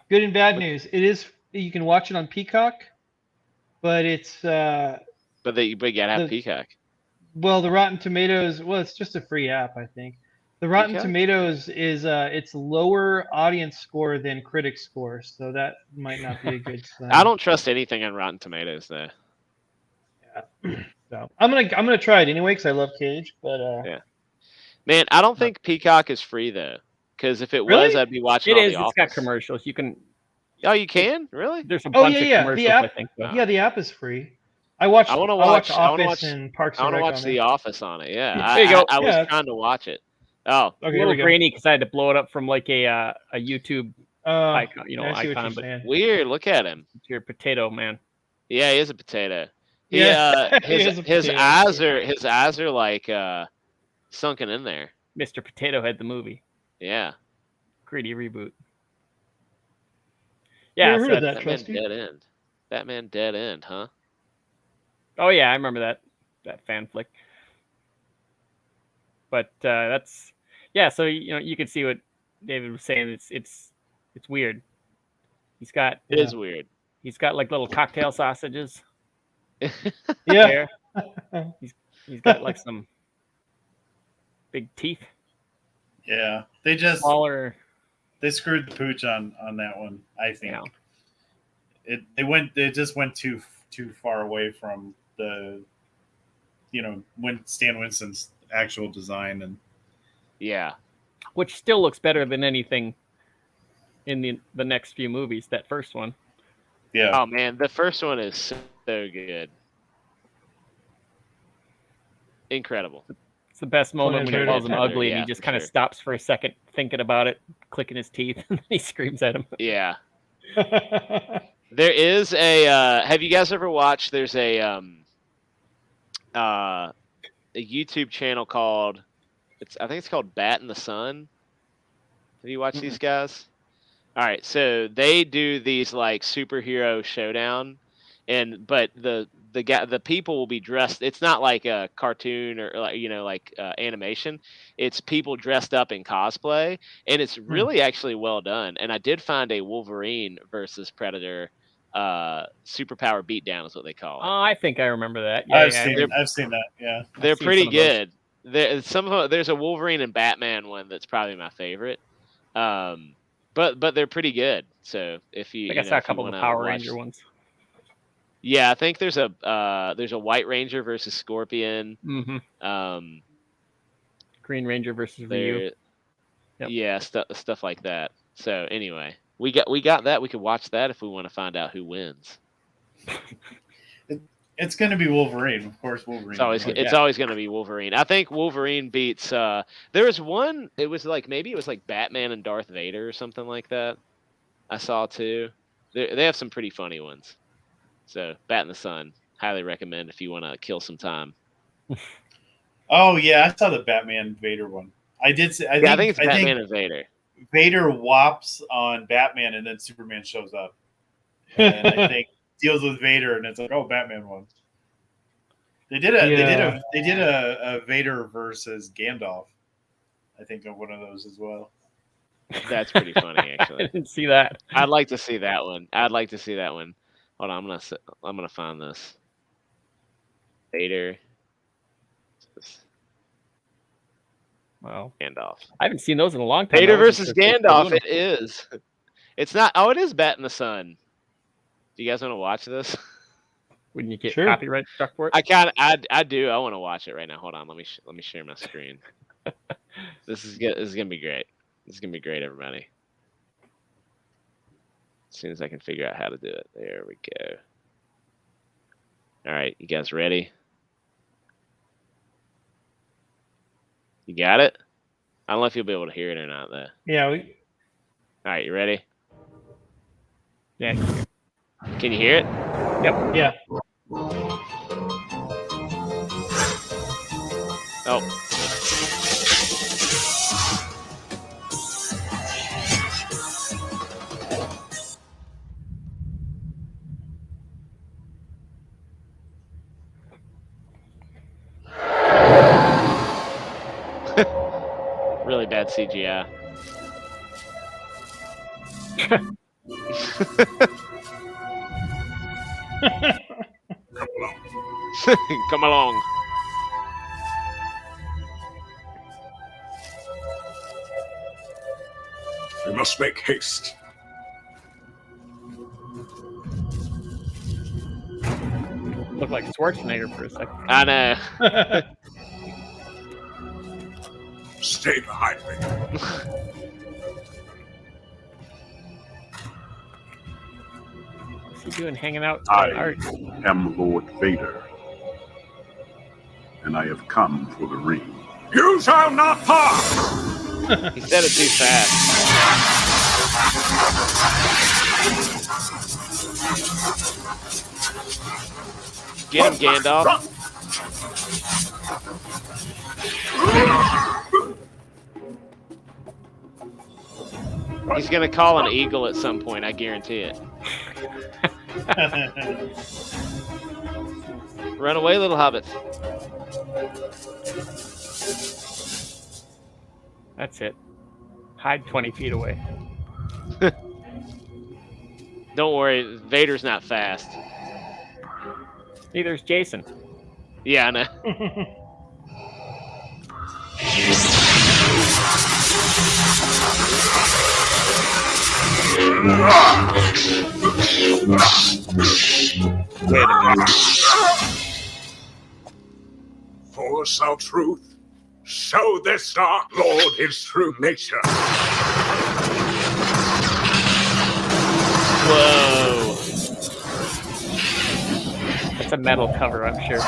Good and bad news. It is. You can watch it on Peacock, but it's. But you gotta have Peacock. Well, the Rotten Tomatoes. Well, it's just a free app, I think. The Rotten Tomatoes is it's lower audience score than critic score, so that might not be a good sign. I don't trust anything on Rotten Tomatoes, though. Yeah. So I'm gonna try it anyway because I love Cage, but yeah. Man, I don't think Peacock is free though. Because if it Really? was, I'd be watching. It all is. The It's Office. got commercials. You can. Oh, you can really? There's a bunch of commercials. The app, I think. So. Yeah, the app is free. I watch Office and Parks and Rec. I want to watch The Office on it. Yeah, There you go. I was trying to watch it. Oh, okay, a little grainy because I had to blow it up from like a YouTube icon, icon. But weird. Look at him. You're a potato man. Yeah, he is a potato. Yeah, his eyes are like sunken in there. Mr. Potato Head, the movie. Yeah. Gritty reboot. Yeah, Yeah. I So heard of that's- that. Batman Trusty. Dead End. Batman Dead End, huh? Oh yeah, I remember that fan flick. But that's yeah. So you can see what David was saying. It's weird. He's got It is weird. He's got like little cocktail sausages Yeah. there. He's got like some big teeth. Yeah, they screwed the pooch on that one. I think they just went too far away from the when Stan Winston's actual design, and Yeah. Which still looks better than anything in the next few movies. That first one. yeah. Oh man, the first one is so good. Incredible. It's the best moment when he Predator, calls him ugly and yeah, he just for kind of sure. stops for a second thinking about it, clicking his teeth, and then he screams at him. Yeah. There is a have you guys ever watched there's a YouTube channel called I think it's called Bat in the Sun. Have you watched these guys? All right, so they do these like superhero showdown, but the people will be dressed. It's not like a cartoon or like animation. It's people dressed up in cosplay, and it's really actually well done. And I did find a Wolverine versus Predator superpower beatdown is what they call it. Oh, I think I remember that. I've seen that. Yeah, They're seen pretty some of those. good. There's a Wolverine and Batman one that's probably my favorite. But they're pretty good. So if you, I guess know, a if you couple of wanna Power watch- Ranger ones. Yeah, I think there's a White Ranger versus Scorpion. Mm-hmm. Green Ranger versus Ryu. There, Yep. yeah, stuff like that. So anyway, we got that. We could watch that if we want to find out who wins. it's going to be Wolverine, of course. Wolverine. It's always going to be Wolverine. I think Wolverine beats. There was one. It was like Batman and Darth Vader or something like that. I saw too. They have some pretty funny ones. So Bat in the Sun, highly recommend if you want to kill some time. Oh yeah, I saw the Batman Vader one. I did. I think it's Batman and Vader. Vader whops on Batman, and then Superman shows up, and I think deals with Vader, and it's like, oh, Batman won. They did a Vader versus Gandalf. I think of one of those as well. That's pretty funny, actually. I didn't see that. I'd like to see that one. Hold on, I'm gonna find this. Vader. Wow. Gandalf. I haven't seen those in a long time. Vader I wasn't versus sure if they were Gandalf. doing It is. It's not. Oh, it is Bat in the Sun. Do you guys want to watch this? Wouldn't you get Sure. copyright struck for it? I do. I want to watch it right now. Hold on. Let me share my screen. This is gonna be great. This is gonna be great, everybody. As soon as I can figure out how to do it. There we go. All right, you guys ready? You got it? I don't know if you'll be able to hear it or not, though. Yeah. All right, you ready? Yeah. Can you hear it? Yeah. Oh. Really bad CGI. Come along. We must make haste. Looked like Schwarzenegger for a second. I know. Stay behind me. What's he doing hanging out? I Art? am Lord Vader, and I have come for the ring. You shall not pass! He said it too fast. Get him, Gandalf. He's gonna call an eagle at some point. I guarantee it. Run away, little hobbits. That's it. Hide 20 feet away. Don't worry, Vader's not fast. Neither's Jason. Yeah, I know. Wait a minute. Force our truth. Show this dark lord his true nature. Whoa. That's a metal cover, I'm sure.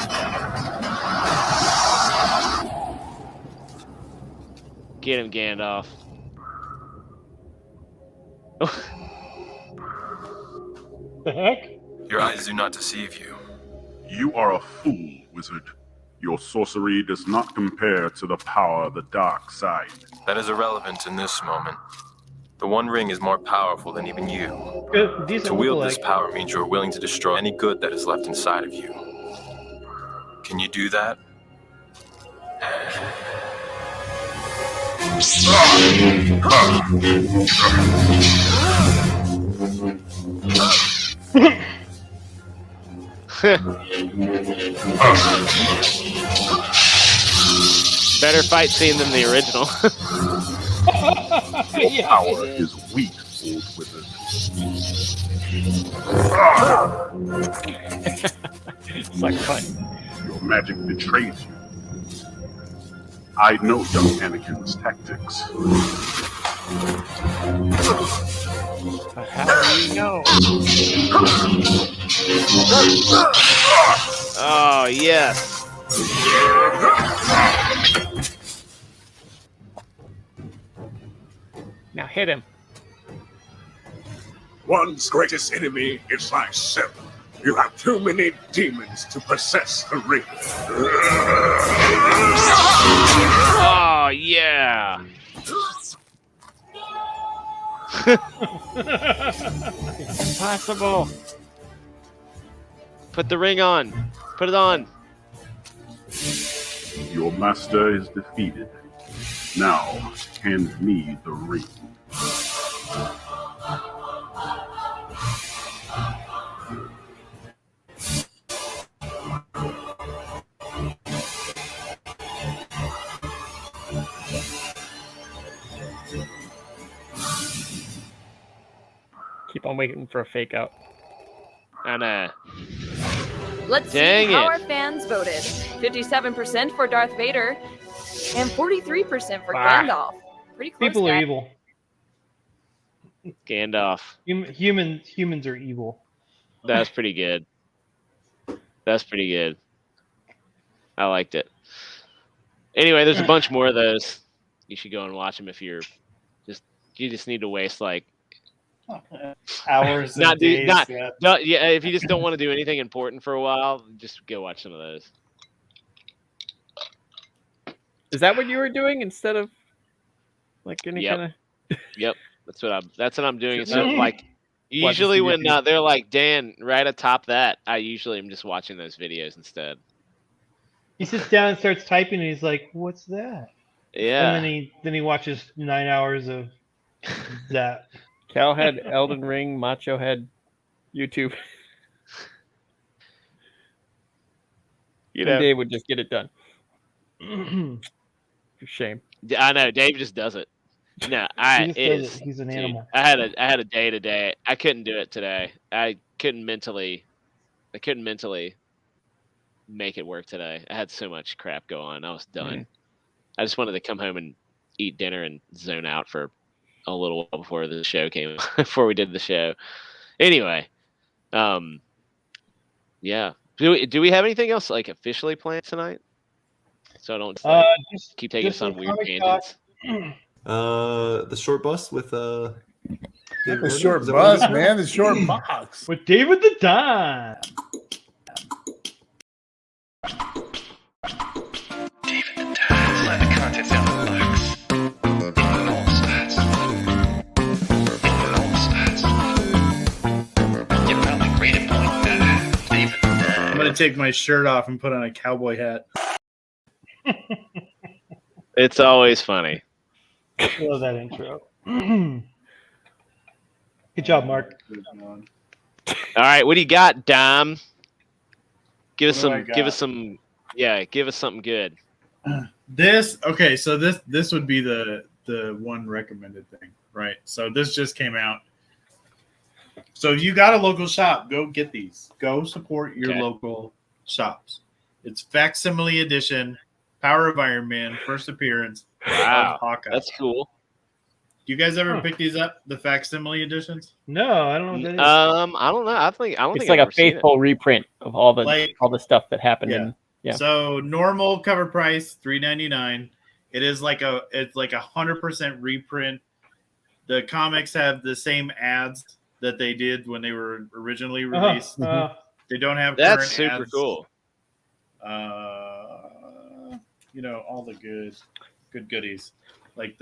Get him, Gandalf. The heck? Your eyes do not deceive you. You are a fool, wizard. Your sorcery does not compare to the power of the dark side. That is irrelevant in this moment. The One Ring is more powerful than even you. Good, decent To wield lookalike. this power means you are willing to destroy any good that is left inside of you. Can you do that? Better fight scene than the original. Your power is weak, old wizard. It's like fun. Your magic betrays you. I know young Anakin's tactics. But how do you know? Oh, yes. Now hit him. One's greatest enemy is thyself. You have too many demons to possess the ring. Oh, yeah. Impossible. Put the ring on. Put it on. Your master is defeated. Now, hand me the ring. Keep on waiting for a fake out. And Let's Dang see how it. our fans voted. 57% for Darth Vader and 43% for Ah. Gandalf. Pretty close. People are guys. evil. Gandalf. Humans are evil. That's pretty good. That's pretty good. I liked it. Anyway, there's a bunch more of those. You should go and watch them if you just need to waste like Hours and Not do- days. not- yeah. yeah, if you just don't want to do anything important for a while, just go watch some of those. Is that what you were doing instead of like any Yep. kind of? Yep, that's what I'm doing. It's like usually Watch when they're like Dan right atop that, I usually am just watching those videos instead. He sits down and starts typing, and he's like, "What's that?" Yeah. And then he watches 9 hours of that. Cal had Elden Ring, Macho had YouTube. You And know, Dave would just get it done. Shame. I know Dave just does it. No, He just does it. He's an animal. I had a day today. I couldn't do it today. I couldn't mentally make it work today. I had so much crap go on. I was done. I just wanted to come home and eat dinner and zone out for a little while before the show came before we did the show. Anyway, yeah. Do we have anything else like officially planned tonight? So I don't Just keep taking just us on some weird comic tangents. The short bus with Not David the Gordon? short Is that what it bus, is? man. The short box. with David the Don. Let the contents out of the box. All sides. take my shirt off and put on a cowboy hat. It's always funny. Love that intro. Good job, Mark. All right, what do you got, Dom? Give us What do I some. Give got? us some. Yeah, give us something good. So this would be the one recommended thing, right? So this just came out. So if you got a local shop, go get these. Go support your Okay. local shops. It's Facsimile Edition, Power of Iron Man, first appearance Wow, of Hawkeye. that's cool. Do you guys ever pick these up? The Facsimile editions? No, I don't know what that is. I don't know. I don't It's think like I've a ever seen it. faithful reprint of all the Like- stuff that happened Yeah. in. Yeah. So normal cover price $3.99. It is like a 100% reprint. The comics have the same ads that they did when they were originally released. They don't have That's current super ads. cool. All the good goodies, like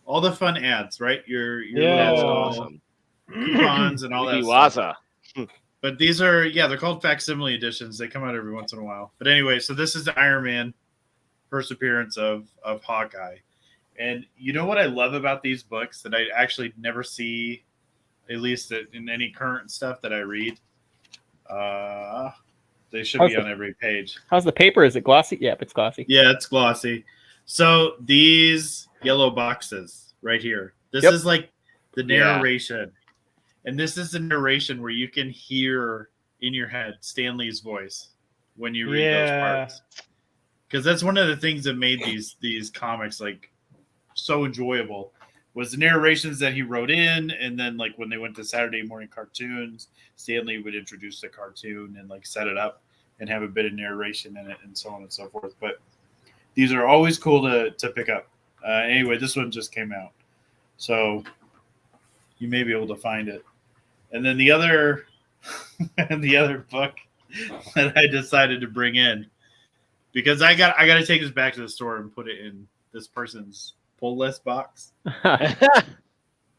all the fun ads, right? Your That's little awesome. coupons and all that stuff. Waza. But these are, they're called Facsimile editions. They come out every once in a while. But anyway, so this is the Iron Man first appearance of Hawkeye. And you know what I love about these books that I actually never see, at least in any current stuff that I read? They should be on every page. How's the paper? Is it glossy? Yep, it's glossy. Yeah, it's glossy. So these yellow boxes right here, this Yep. is like the narration. And this is the narration where you can hear in your head Stan Lee's voice when you read those parts. Because that's one of the things that made these comics like so enjoyable was the narrations that he wrote in, and then like when they went to Saturday morning cartoons, Stan Lee would introduce the cartoon and like set it up and have a bit of narration in it and so on and so forth. But these are always cool to pick up. Anyway, this one just came out, so you may be able to find it. And then the other book that I decided to bring in, because I got to take this back to the store and put it in this person's pull list box.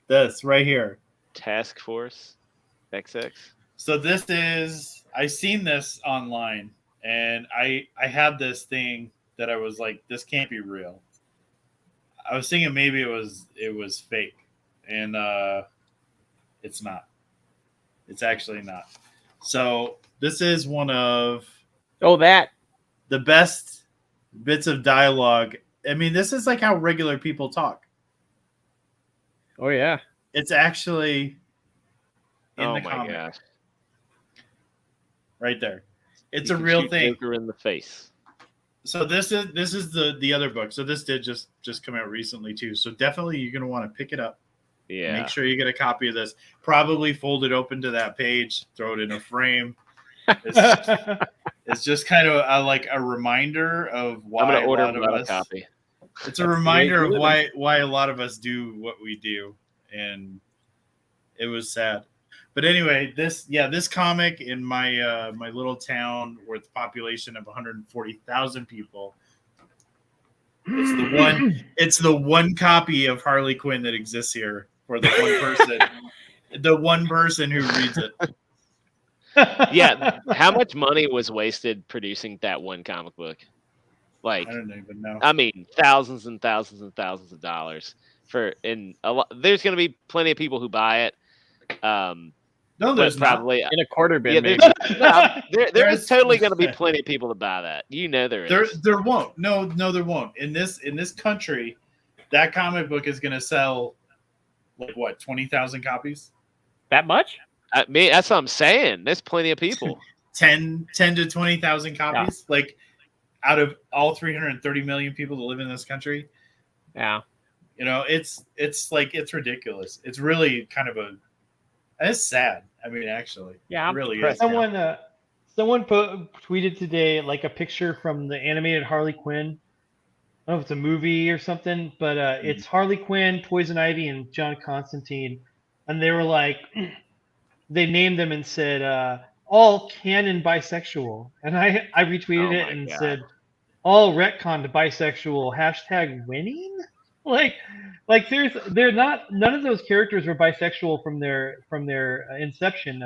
This right here, Task Force XX. So this is, I seen this online, and I had this thing that I was like, this can't be real. I was thinking maybe it was fake, and it's not. It's actually not. So this is one of the best bits of dialogue. I mean, this is like how regular people talk. Oh yeah. It's actually in the my comic. gosh. Right there. It's You a can real shoot thing. Joker in the face. So this is the other book. So this did just come out recently too. So definitely you're gonna want to pick it up. Yeah. Make sure you get a copy of this. Probably fold it open to that page. Throw it in a frame. It's just kind of like a reminder of why I'm gonna a order lot of a us. copy. It's a reminder of why a lot of us do what we do, and it was sad. But anyway, this comic in my my little town with a population of 140,000 people. It's the one copy of Harley Quinn that exists here for the one person who reads it. Yeah. How much money was wasted producing that one comic book? Like, I don't even know. I mean, thousands and thousands and thousands of dollars there's going to be plenty of people who buy it. No, there's probably in a quarter bin. Yeah, maybe. there's totally going to be plenty of people to buy that. You know there is. There won't. No, there won't. In this country, that comic book is going to sell like what, 20,000 copies? That much? That's what I'm saying. There's plenty of people. 10 to 20,000 copies, like out of all 330 million people that live in this country. Yeah. You know, it's like, it's ridiculous. It's really kind of it's sad. I mean, actually, yeah, it really is. Someone tweeted today like a picture from the animated Harley Quinn. I don't know if it's a movie or something, but it's Harley Quinn, Poison Ivy, and John Constantine, and they were like, they named them and said all canon bisexual, and I retweeted it and said all retconned bisexual # winning. Like they're not, none of those characters were bisexual from their inception.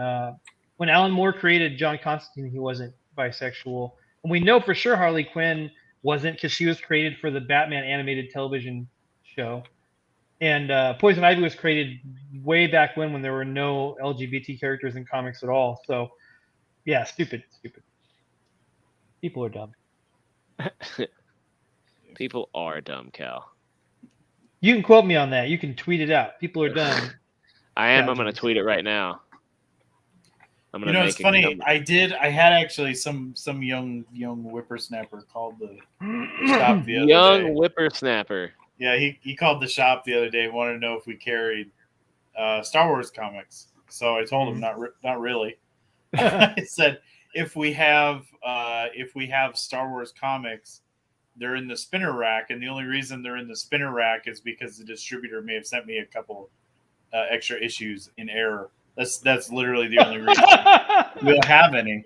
when Alan Moore created John Constantine, he wasn't bisexual, and we know for sure Harley Quinn wasn't because she was created for the Batman animated television show, and Poison Ivy was created way back when there were no LGBT characters in comics at all. So, yeah, stupid. People are dumb. People are dumb, Cal. You can quote me on that. You can tweet it out. People are dumb. I am. I'm going to tweet it right now. I'm You gonna know, make it's funny. number. I had actually some young whippersnapper called the shop the other Young day. whippersnapper. Yeah, he called the shop the other day. Wanted to know if we carried Star Wars comics. So I told him not really. I said if we have Star Wars comics, they're in the spinner rack, and the only reason they're in the spinner rack is because the distributor may have sent me a couple extra issues in error. That's literally the only reason we don't have any.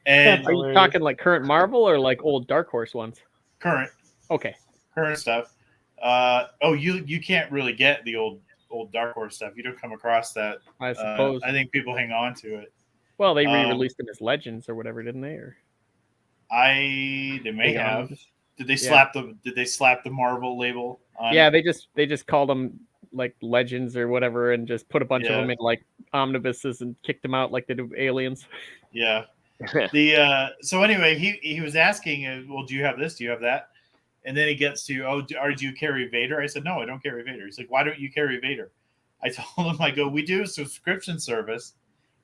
And are you talking like current Marvel or like old Dark Horse ones? Current. Okay. Current stuff. You can't really get the old Dark Horse stuff. You don't come across that. I suppose. I think people hang on to it. Well, they re-released them as Legends or whatever, didn't they? Or they may have. Did they slap the Marvel label on? Yeah, they just called them like Legends or whatever, and just put a bunch of them in like omnibuses and kicked them out like they do Aliens. Yeah. So anyway, he was asking, well, do you have this? Do you have that? And then he gets to, do you carry Vader? I said, no, I don't carry Vader. He's like, why don't you carry Vader? I told him, I go, we do a subscription service,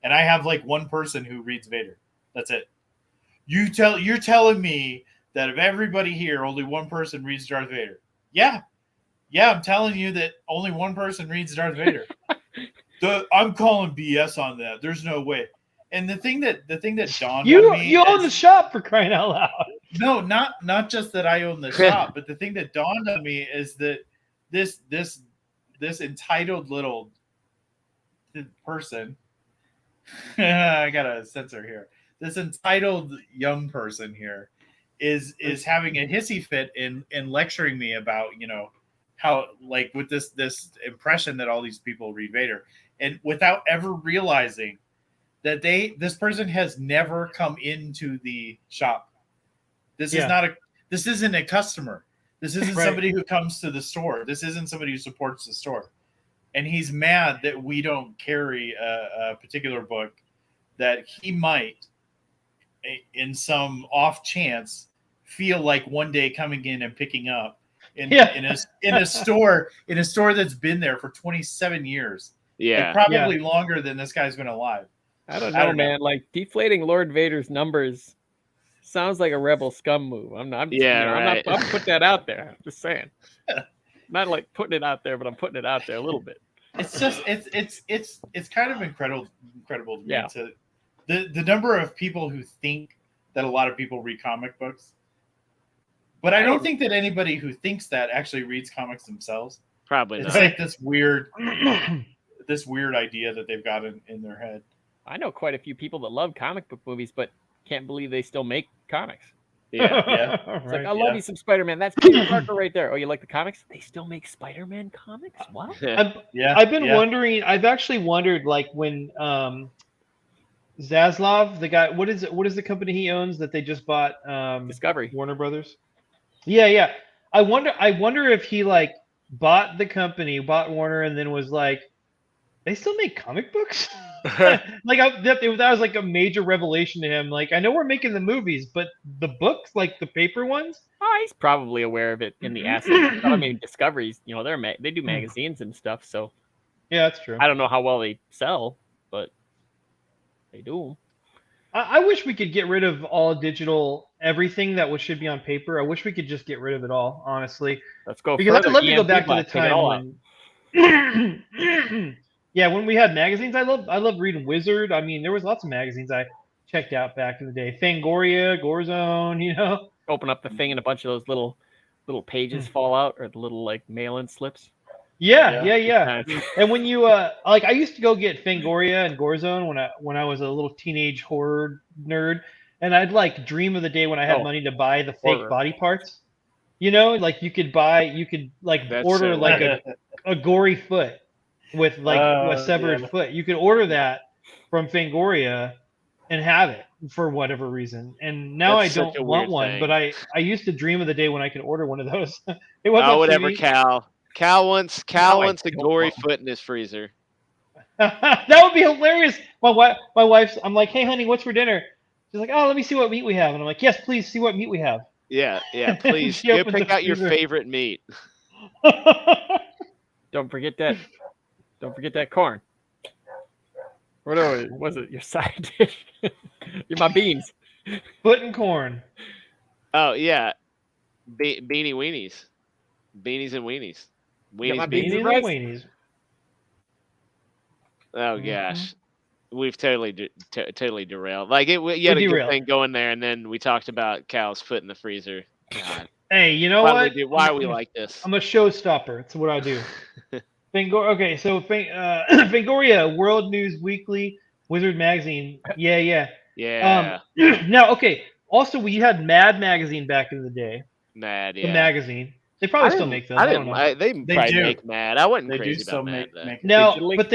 and I have like one person who reads Vader. That's it. You're telling me that of everybody here, only one person reads Darth Vader. Yeah, I'm telling you that only one person reads Darth Vader. I'm calling BS on that. There's no way. And the thing that dawned on me, you own the shop, for crying out loud. No, not just that I own the shop, but the thing that dawned on me is that this entitled little person, I gotta censor here. This entitled young person here is having a hissy fit in lecturing me about, how, like, with this impression that all these people read Vader, and without ever realizing that this person has never come into the shop. This isn't a customer. This isn't somebody who comes to the store. This isn't somebody who supports the store. And he's mad that we don't carry a particular book that he might, in some off chance, feel like one day coming in and picking up in a store that's been there for 27 years. Yeah, like probably longer than this guy's been alive. I don't know, man. Like, deflating Lord Vader's numbers sounds like a rebel scum move. I'm not putting that out there. I'm just saying. Not like putting it out there, but I'm putting it out there a little bit. It's just it's kind of incredible to me. Yeah. The number of people who think that a lot of people read comic books, but I don't think that anybody who thinks that actually reads comics themselves. Probably it's not. like this weird idea that they've got in their head. I know quite a few people that love comic book movies, but can't believe they still make comics. Yeah. It's like, I love you some Spider-Man. That's Peter Parker right there. Oh, you like the comics? They still make Spider-Man comics? What? I've been wondering. I've actually wondered, like, when Zaslav, the guy, what is the company he owns that they just bought? Discovery. Warner Brothers. Yeah. I wonder if he like bought the company, bought Warner, and then was like, they still make comic books? Like that was like a major revelation to him. Like, I know we're making the movies, but the books, like the paper ones. Oh, he's probably aware of it in the asset. I mean, Discovery's, they do magazines and stuff. So yeah, that's true. I don't know how well they sell, but they do. I wish we could get rid of all digital, everything that should be on paper. I wish we could just get rid of it all, honestly. Let's go. Because further. I'd love to go EMP back to the bot, take it all time when when we had magazines. I love reading Wizard. I mean, there was lots of magazines I checked out back in the day. Fangoria, Gorezone, Open up the thing and a bunch of those little pages fall out, or the little like mail-in slips. Yeah. And when you like, I used to go get Fangoria and Gorezone when I was a little teenage horror nerd, and I'd like dream of the day when I had money to buy the fake body parts. Like you could order like a gory foot with like a severed foot. You could order that from Fangoria, and have it for whatever reason. And now That's I such don't a want weird one, thing. but I used to dream of the day when I could order one of those. Hey, what's Oh, up, whatever, CD? Cal. Cal wants Now I a don't gory want one. foot in his freezer. That would be hilarious. My wife's. I'm like, hey, honey, what's for dinner? She's like, oh, let me see what meat we have. And I'm like, yes, please see what meat we have. Yeah, And please she go opens pick the out your freezer. favorite meat. Don't forget that. Don't forget that corn. What was it? Your side dish? You're my beans. Foot and corn. Oh yeah, beanie weenies, beanies and weenies, Got my weenies, beans beanies. and Beanies and rice. weenies. Oh Mhm. gosh, we've totally totally derailed. Like you We had a good derailed. thing going there, and then we talked about Cal's foot in the freezer. God, Hey, you know why what? do we why are we like this? I'm a showstopper. That's what I do. Okay, so Fangoria, World News Weekly, Wizard Magazine. Yeah. Yeah, Now, okay. Also, we had Mad Magazine back in the day. Mad. The Yeah, magazine. They probably still make those. I don't know. They They probably do. make Mad. I wasn't They do crazy still about Mad make though. it. Now, Digitally? but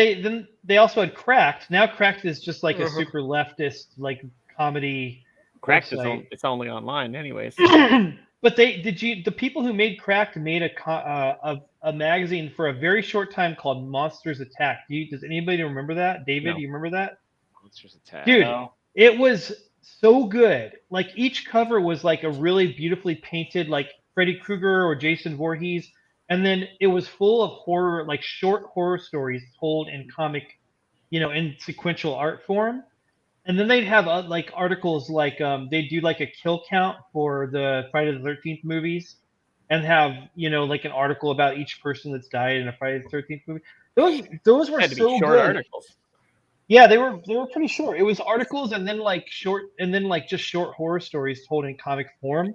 they also had Cracked. Now Cracked is just like a Mhm. super leftist like comedy Cracked is website. it's only online, anyways. But the people who made Cracked made a magazine for a very short time called Monsters Attack. Does anybody remember that? David, No. you remember that? Monsters Attack. Dude, No. it was so good. Like each cover was like a really beautifully painted like Freddy Krueger or Jason Voorhees, and then it was full of horror, like short horror stories told in comic, in sequential art form. And then they'd have like articles like they'd do like a kill count for the Friday the 13th movies, and have like an article about each person that's died in a Friday the 13th movie. Those were Had to be so short good. articles. Yeah, they were pretty short. It was articles and then like just short horror stories told in comic form.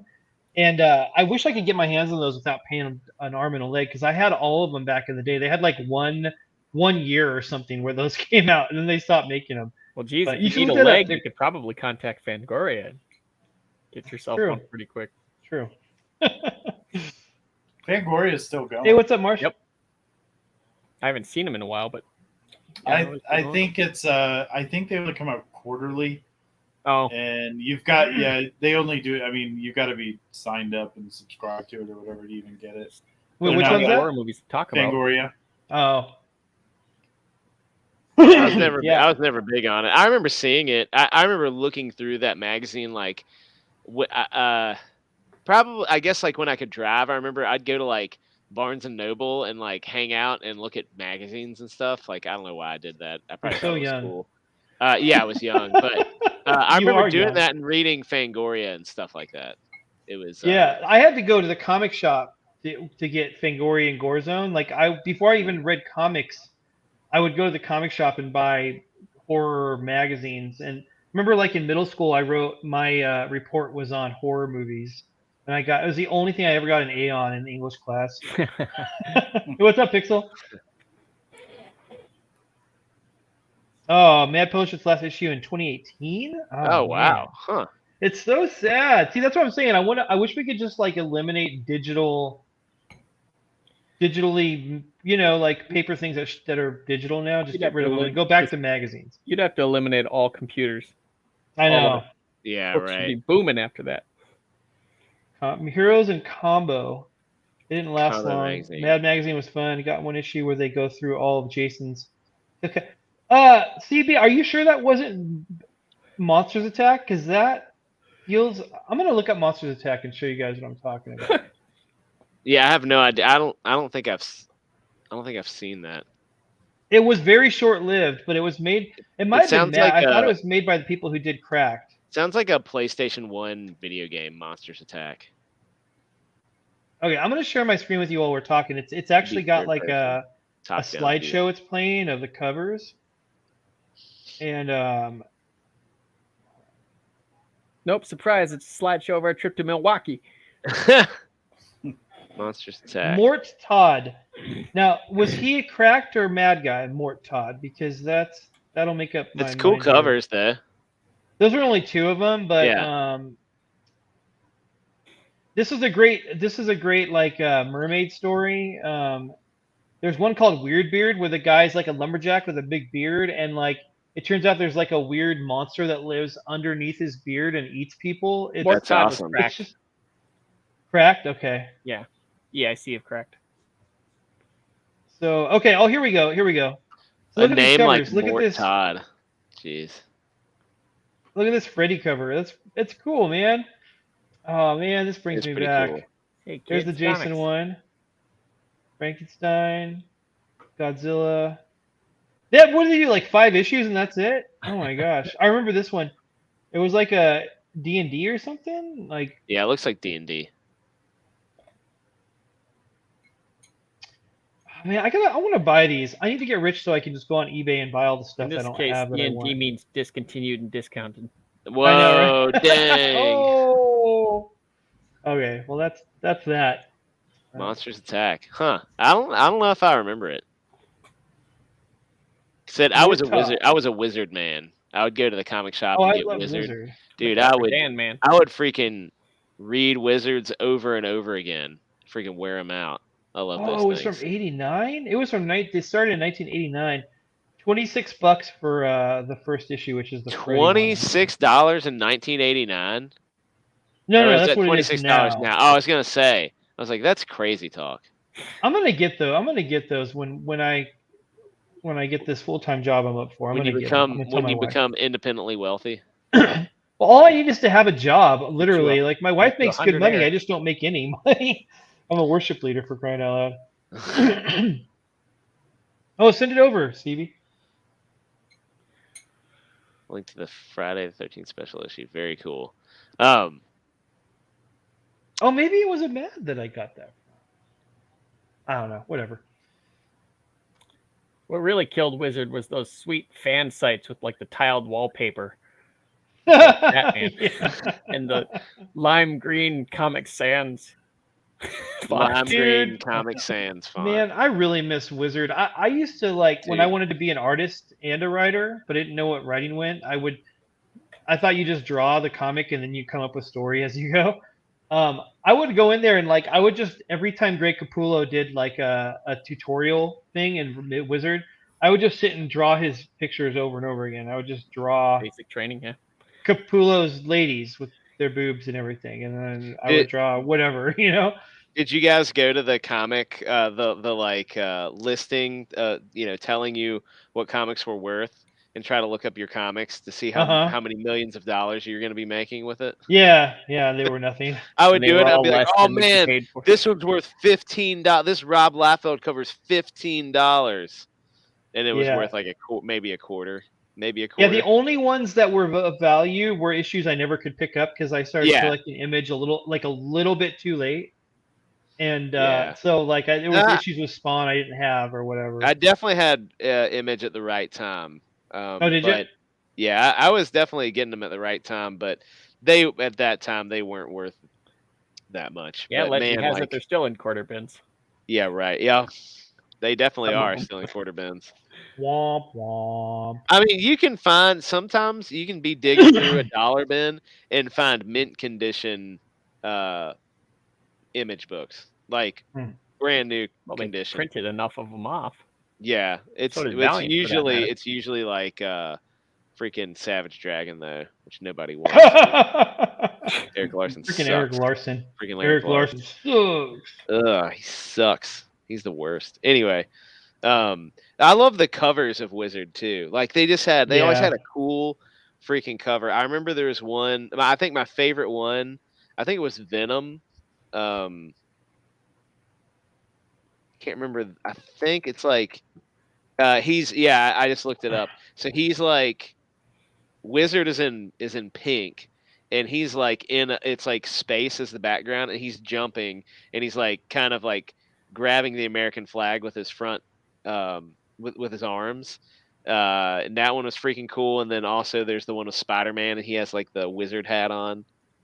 And I wish I could get my hands on those without paying an arm and a leg, because I had all of them back in the day. They had like one year or something where those came out, and then they stopped making them. Well, geez, But if you you should need a look that up. leg, They're- you could probably contact Fangoria and get yourself True. one pretty quick. True. Fangoria is still going. Hey, what's up, Marsh? Yep. I haven't seen them in a while, but yeah, I it's I cool. think it's I think they only come out quarterly, Oh, and you've got they only do. I mean, you've got to be signed up and subscribed to it or whatever to even get it. Wait, They're which not one's gonna- that? horror movies to talk about. Fangoria. Oh. I was never Yeah. I was never big on it. I remember seeing it. I remember looking through that magazine like probably I guess like when I could drive. I remember I'd go to like Barnes and Noble and like hang out and look at magazines and stuff. Like I don't know why I did that. I probably You're so thought it was young. cool. Yeah, I was young, but I You remember are doing young. that and reading Fangoria and stuff like that. It was Yeah, I had to go to the comic shop to get Fangoria and Gorezone. Like before I even read comics, I would go to the comic shop and buy horror magazines. And remember, like in middle school, I wrote my report was on horror movies, and it was the only thing I ever got an A on in English class. What's up, Pixel? Oh, Mad Poetry's last issue in 2018. oh man. wow, huh? It's so sad. See, that's what I'm saying. I wish we could just like eliminate digitally, like paper things that are digital now. Just You'd get have rid to of them and eliminate- go back to magazines. You'd have to eliminate all computers. I All of know. it. Yeah, Books would right. be booming after that. Heroes and Combo. It didn't last Combo long. magazine. Mad Magazine was fun. It got one issue where they go through all of Jason's. Okay. CB, are you sure that wasn't Monsters Attack? Because that feels. I'm gonna look up Monsters Attack and show you guys what I'm talking about. Yeah, I have no idea. I don't think I've seen that. It was very short-lived, but it was made. It might have been sounds Mad. like I thought a- it was made by the people who did Cracked. Sounds like a PlayStation 1 video game, Monsters Attack. Okay, I'm gonna share my screen with you while we're talking. It's actually got third like a Top-down view. slideshow it's playing of the covers, and Nope, surprise! It's a slideshow of our trip to Milwaukee. Monsters Attack. Mort Todd. Now, was he a Cracked or Mad guy, Mort Todd? Because that'll make up. It's my cool mind here. covers though. Those are only two of them, but Yeah. this is a great like mermaid story. There's one called Weird Beard where the guy's like a lumberjack with a big beard, and like it turns out there's like a weird monster that lives underneath his beard and eats people. It's, That's Mortcod was awesome. cracked. it's just cracked. Okay. Yeah. Yeah, I see it cracked. So okay. Oh, here we go. Here we go. So A look at these name like covers. Look at Mort this. Todd. Jeez. Look at this Freddy cover. It's cool, man. Oh man, this brings It's me pretty back. cool. Hey, There's kids, the Jason comics. one. Frankenstein, Godzilla. Yeah, what did they do? Like 5 issues and that's it? Oh my gosh. I remember this one. It was like a D&D or something? Like, Yeah, it looks like D&D. man, I want to buy these. I need to get rich so I can just go on eBay and buy all the In stuff I this don't case, have that I D&D want. means discontinued and discounted. Whoa, I know, right? dang. Oh. Okay, well that's that. Monsters Attack. Huh. I don't know if I remember it. Said I Mort was a Todd. wizard. I was a wizard man. I would go to the comic shop Oh, and I get love Wizard. Look Dude, out I for would Dan, man. I would freaking read Wizards over and over again. Freaking wear them out. I love those Oh, it was things. from '89. It was from They started in 1989. $26 for the first issue, which is the Freddy one. $26 in 1989. No, Or no, is that's that what it is $26 now. now? Oh, I was gonna say. I was like, that's crazy talk. I'm gonna get those when I get this full-time job I'm up for. I'm When you gonna get them. I'm become gonna tell my wife. become independently wealthy. Well, all I need is to have a job. Literally, Get like my wife you makes good 100 money. air. I just don't make any money. I'm a worship leader for crying out loud. Oh, send it over, Stevie. Link to the Friday the 13th special issue. Very cool. Oh, maybe it was a Mad that I got that from. I don't know. Whatever. What really killed Wizard was those sweet fan sites with like the tiled wallpaper. Batman. Yeah. And the lime green Comic Sans. Lime Dude. green Comic Sans font. Man, I really miss Wizard. I used to like when I wanted to be an artist and a writer, but didn't know what writing went. I thought you just draw the comic and then you come up with story as you go. I would go in there and like I would just every time Greg Capullo did like a tutorial thing in Wizard, I would just sit and draw his pictures over and over again. I would just draw Basic training, yeah. Capullo's ladies with their boobs and everything, and then I would draw whatever, you know. Did you guys go to the comic, the like listing, telling you what comics were worth, and try to look up your comics to see how many millions of dollars you're going to be making with it? Yeah, they were nothing. I would And they do it. were I'd all be like, less oh than what you man, paid for. this one's worth $15. This Rob Liefeld covers $15, and it was Yeah. worth like maybe a quarter. Yeah, the only ones that were of value were issues I never could pick up because I started collecting Image a little bit too late, and so like it was issues with Spawn I didn't have or whatever. I definitely had Image at the right time. Did you? Yeah, I was definitely getting them at the right time, but at that time they weren't worth that much. Yeah, but legend man, has like, it they're still in quarter bins. Yeah, right. Yeah, they definitely Some of are them. still in quarter bins. Womp womp. I mean, you can sometimes you can be digging through a dollar bin and find mint condition Image books, like brand new condition. They printed enough of them off. Yeah, it's So did Valiant, for that matter. usually like freaking Savage Dragon though, which nobody wants. Eric Larson Freaking sucks. Eric Larson. Freaking Eric Larson sucks. Ugh, he sucks. He's the worst. Anyway, I love the covers of Wizard too. Like they always had a cool freaking cover. I remember there was one. I think my favorite one. I think it was Venom. Can't remember. I think it's like I just looked it up. So he's like Wizard is in pink, and he's like it's like space as the background, and he's jumping, and he's like kind of like grabbing the American flag with his front with his arms. And that one was freaking cool. And then also there's the one with Spider-Man, and he has like the wizard hat on.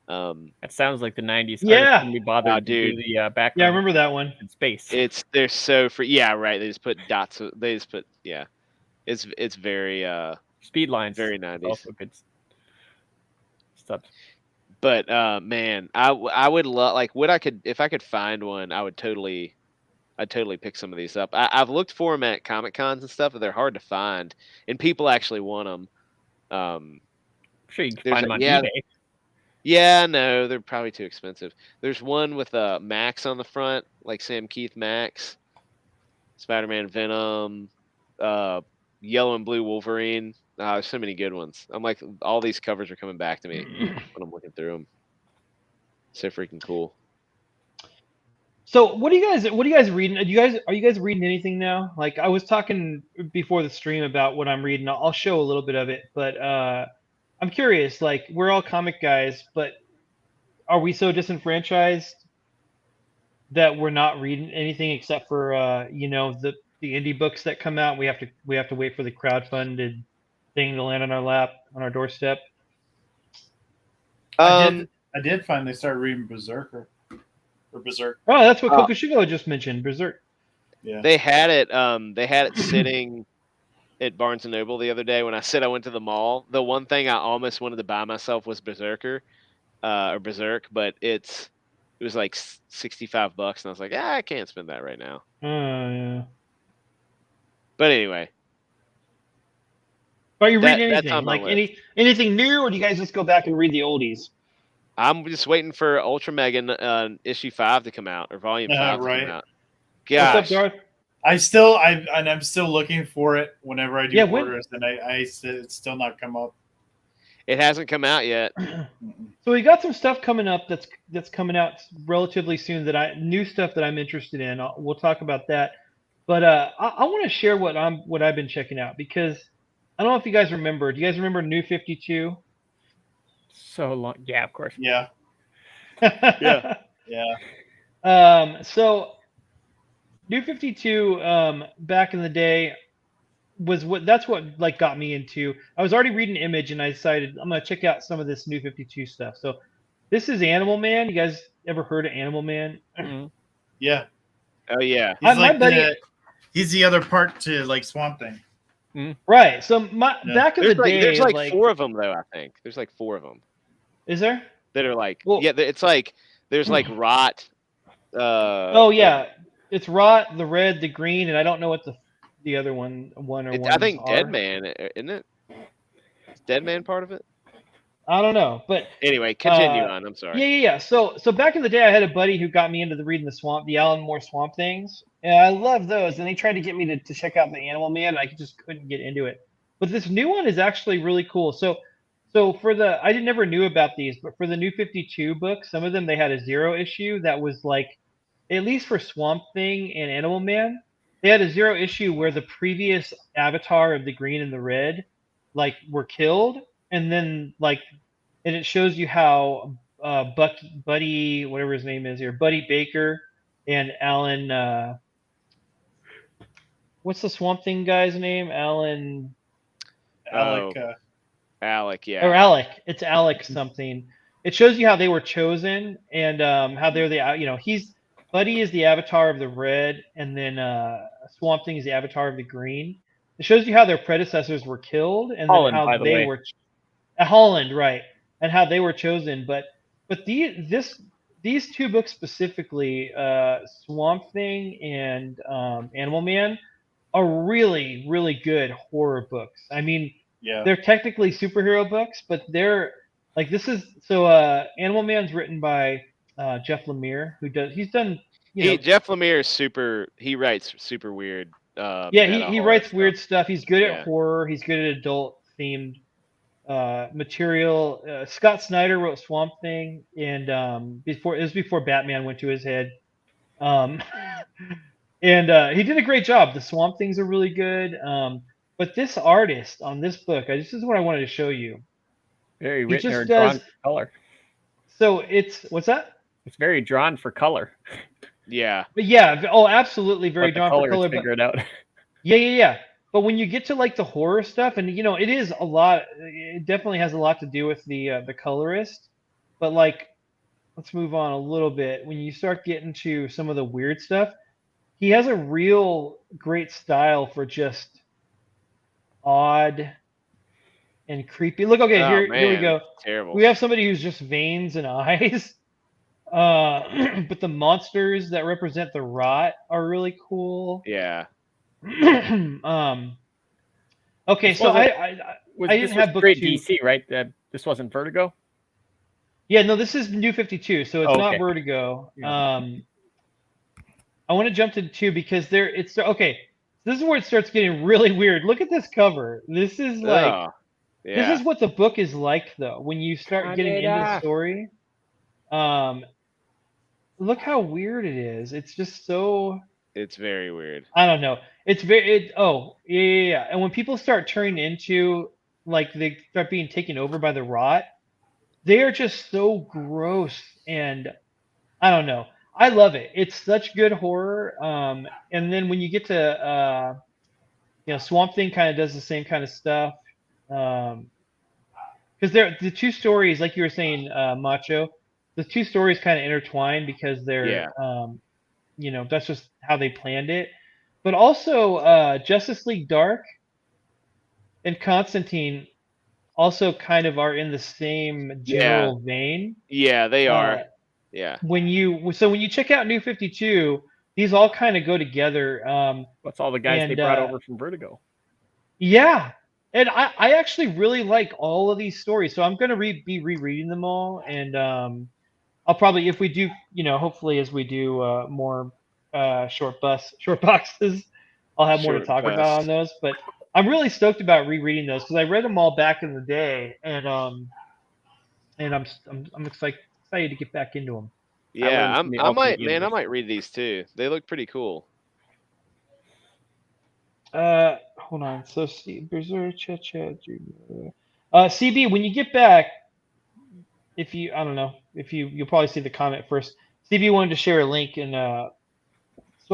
That sounds like the 90s. Yeah. Couldn't be bothered to do the background. Yeah, I remember that one. In space. They're so free. Yeah, right. They just put dots. It's very speed lines. Very 90s. Also good stuff. But man, I would love if I could find one, I would totally I'd totally pick some of these up. I've looked for them at Comic Cons and stuff, but they're hard to find, and people actually want them. I'm sure you can There's find them on yeah, eBay. yeah, no, they're probably too expensive. There's one with Max on the front, like Sam Keith Max, Spider-Man Venom, Yellow and Blue Wolverine. There's so many good ones. I'm like, all these covers are coming back to me when I'm looking through them. So freaking cool. So what are you guys reading? Are you guys reading anything now? Like I was talking before the stream about what I'm reading. I'll show a little bit of it, but I'm curious. Like we're all comic guys, but are we so disenfranchised that we're not reading anything except for the indie books that come out? We have to wait for the crowdfunded thing to land on our lap, on our doorstep. I did finally start reading Berserker. Or Berserk. Oh, that's what Kokushigo just mentioned, Berserk. Yeah. They had it sitting at Barnes and Noble the other day when I said I went to the mall. The one thing I almost wanted to buy myself was Berserker, or Berserk, but it was like $65, and I was like, I can't spend that right now. Yeah. But anyway. Are you reading anything? Like anything new, or do you guys just go back and read the oldies? I'm just waiting for Ultra Mega issue 5 to come out, or volume 5 to come out. Gosh. What's up, Darth? I'm still looking for it whenever I do orders, and it's still not come up. It hasn't come out yet. So we got some stuff coming up that's coming out relatively soon. New stuff that I'm interested in. We'll talk about that. But I want to share what I've been checking out, because I don't know if you guys remember. Do you guys remember New 52? So long, yeah, of course. Yeah. Yeah. Yeah. So New 52 back in the day that's what like got me into. I was already reading Image, and I decided I'm gonna check out some of this New 52 stuff. So this is Animal Man. You guys ever heard of Animal Man? Mm-hmm. Yeah. Oh yeah. He's the other part to like Swamp Thing. Mm-hmm. Right. So back in the day, there's like 4 of them though. I think there's like 4 of them. Is there? That are like it's like there's like Rot. Oh yeah, it's Rot, the red, the green, and I don't know what the other one I think Dead Man, isn't it? Is Dead Man part of it? I don't know, but anyway, continue on. I'm sorry. Yeah. So back in the day, I had a buddy who got me into reading the Alan Moore Swamp Things, and I love those. And they tried to get me to check out the Animal Man, and I just couldn't get into it. But this new one is actually really cool. So for I never knew about these, but for the New 52 book, some of them they had a 0 issue that was like, at least for Swamp Thing and Animal Man, they had a 0 issue where the previous avatar of the green and the red like were killed, and then and it shows you how Buddy, whatever his name is here, Buddy Baker and Alan, what's the Swamp Thing guy's name? Alan. Alec, yeah. Or Alec. It's Alec something. It shows you how they were chosen, and how they're Buddy is the avatar of the red, and then Swamp Thing is the avatar of the green. It shows you how their predecessors were killed, and then how they were Holland, right, and how they were chosen. But these 2 books specifically, Swamp Thing and Animal Man, are really, really good horror books. I mean, they're technically superhero books, but they're like, this is Animal Man's written by Jeff Lemire, he's done. Jeff Lemire is he writes super weird. He writes weird stuff. He's good at horror. He's good at adult themed material. Scott Snyder wrote Swamp Thing, and before Batman went to his head. And he did a great job. The Swamp Things are really good. But this artist on this book, this is what I wanted to show you. Very written or drawn for color. So what's that? It's very drawn for color. Yeah. But yeah, absolutely very drawn for color. Figure it out. Yeah. But when you get to like the horror stuff, and it is a lot. It definitely has a lot to do with the colorist. But like, let's move on a little bit. When you start getting to some of the weird stuff, he has a real great style for just odd and creepy. Look, okay, here we go. Terrible. We have somebody who's just veins and eyes. But the monsters that represent the rot are really cool. Yeah. Okay, This so wasn't- I didn't have book straight 2. DC, right? This wasn't Vertigo. Yeah, no, this is New 52, so it's Oh, not okay. Vertigo. Yeah. I want to jump to 2 because it's okay. This is where it starts getting really weird. Look at this cover. This is like Oh, this yeah. is what the book is like though. When you start getting into the story, look how weird it is. It's just so. It's very weird. I don't know. It's very. Yeah. And when people start turning into like they start being taken over by the rot, they are just so gross and I don't know. I love it. It's such good horror. And then when you get to Swamp Thing kind of does the same kind of stuff. Because the two stories, like you were saying, Macho, the two stories kind of intertwine because they're that's just how they planned it. But also Justice League Dark and Constantine also kind of are in the same general vein. Yeah, they are. Yeah. When you check out New 52, these all kind of go together. That's all the guys they brought over from Vertigo. Yeah, and I actually really like all of these stories, so I'm gonna be rereading them all, and I'll probably, if we do, hopefully as we do more short boxes, I'll have more to talk about on those. But I'm really stoked about rereading those because I read them all back in the day, and I'm excited to get back into them. Yeah, I might read these too. They look pretty cool. Hold on. So see, Berserk, CB, when you get back, I don't know, you'll probably see the comment first. CB wanted to share a link, and so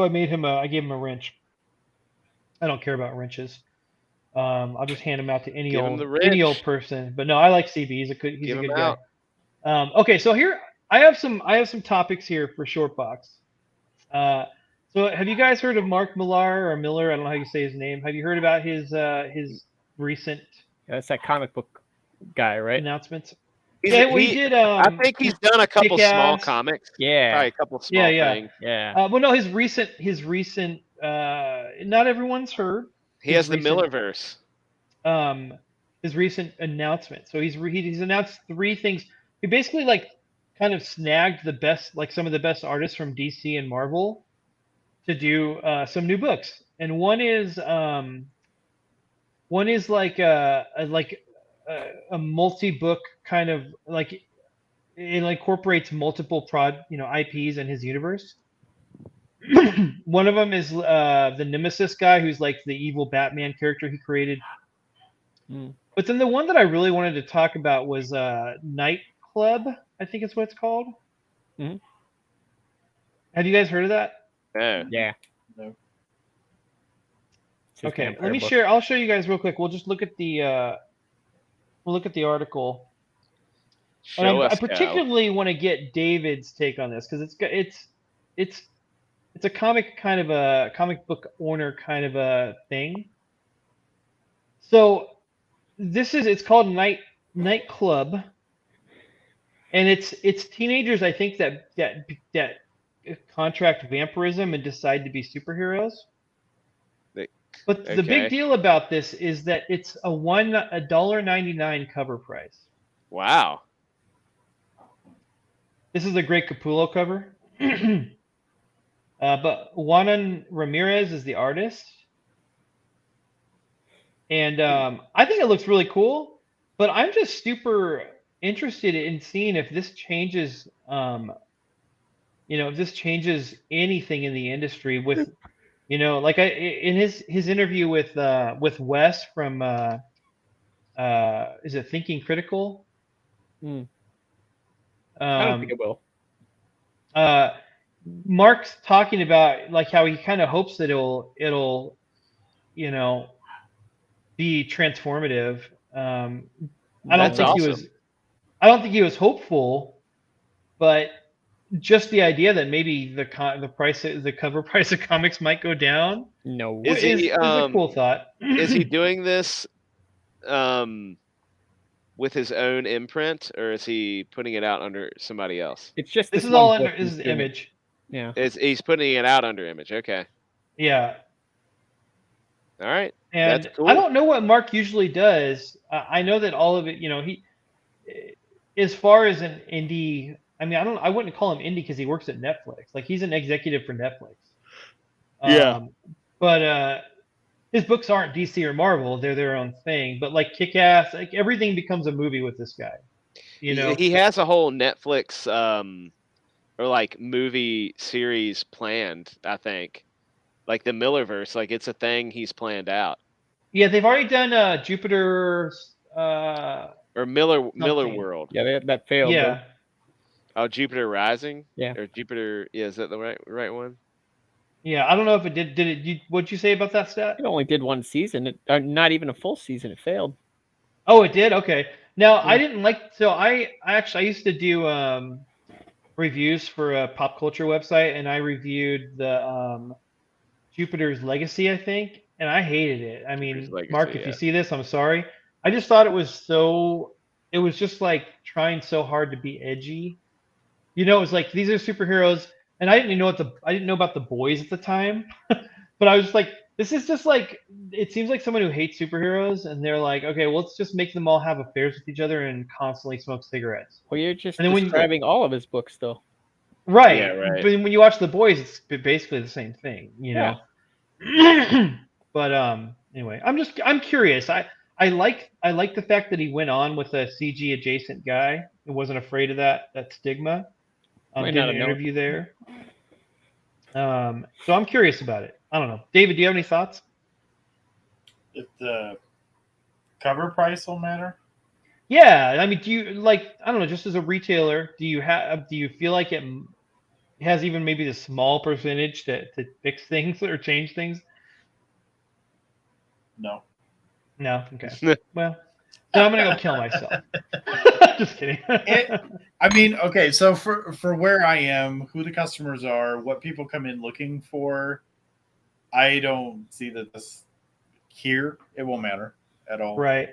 I gave him a wrench. I don't care about wrenches. I'll just hand them out to any old person. But no, I like CB. He's a good guy. Okay, so here I have some topics here for Shortbox. So have you guys heard of Mark Millar or Miller? I don't know how you say his name. Have you heard about his recent? Yeah, that's that comic book guy, right? Announcements. He did. I think he's done a couple small Kick-Ass. comics. Yeah, probably a couple small things. Yeah. Well, no, his recent. Not everyone's heard. He has the Millerverse. His recent announcement. So he's announced 3 things. He basically kind of snagged some of the best artists from DC and Marvel to do some new books, and one is like a multi-book kind of like it incorporates multiple IPs in his universe. One of them is the Nemesis guy, who's like the evil Batman character he created. But then the one that I really wanted to talk about was Night Club, I think it's what it's called. Mm-hmm. Have you guys heard of that? Yeah. No. Okay, let me share. I'll show you guys real quick. We'll just look at the article. And I particularly want to get David's take on this because it's a comic book owner kind of a thing. So it's called Night Club, and it's teenagers, I think, that contract vampirism and decide to be superheroes. But the big deal about this is that it's a $1.99 cover price. Wow. This is a great Capullo cover. But Juan Ramirez is the artist. And I think it looks really cool. But I'm just super interested in seeing if this changes, if this changes anything in the industry with, in his interview with Wes from, is it Thinking Critical? I don't think it will. Mark's talking about how he kind of hopes that it'll be transformative. I don't think he was hopeful, but just the idea that maybe the cover price of comics might go down. No, is a cool thought. Is he doing this with his own imprint, or is he putting it out under somebody else? It's just This this is one all book under he's this is doing. Image. Yeah. He's putting it out under Image. Okay. Yeah. All right. And That's cool. I don't know what Mark usually does. I know that all of it, he, as far as an indie, I mean, I wouldn't call him indie because he works at Netflix. Like he's an executive for Netflix. Yeah. But his books aren't DC or Marvel; they're their own thing. But like Kick-Ass, like everything becomes a movie with this guy. He has a whole Netflix or like movie series planned, I think. Like the Millerverse, like it's a thing he's planned out. Yeah, they've already done Jupiter. Or Miller World. Yeah, that failed. Yeah. Oh, Jupiter Rising. Yeah. Or Jupiter. Yeah, is that the right one? Yeah, I don't know if it did. Did it? What'd you say about that stat? It only did one season. Not even a full season. It failed. Oh, it did. Okay. Now I didn't like. So I used to do reviews for a pop culture website, and I reviewed the Jupiter's Legacy, I think, and I hated it. I mean, Legacy, Mark, if you see this, I'm sorry. I just thought it was just like trying so hard to be edgy. It was like these are superheroes, and I didn't know about the boys at the time, but I was just like, this is just like it seems like someone who hates superheroes, and they're like, okay, well, let's just make them all have affairs with each other and constantly smoke cigarettes. Well, you're just And then describing all of his books, though. Right. Yeah, right. But when you watch The Boys, it's basically the same thing, know. But anyway, I'm curious. I like the fact that he went on with a CG adjacent guy and wasn't afraid of that stigma. Did an interview there. So I'm curious about it. I don't know. David, do you have any thoughts? If the cover price will matter? Yeah, I mean, do you I don't know, just as a retailer, do you feel like it has even maybe the small percentage to fix things or change things? No. No. Okay. Well, then I'm gonna go kill myself. Just kidding. I mean, okay. So for where I am, who the customers are, what people come in looking for, I don't see that this here. It won't matter at all. Right.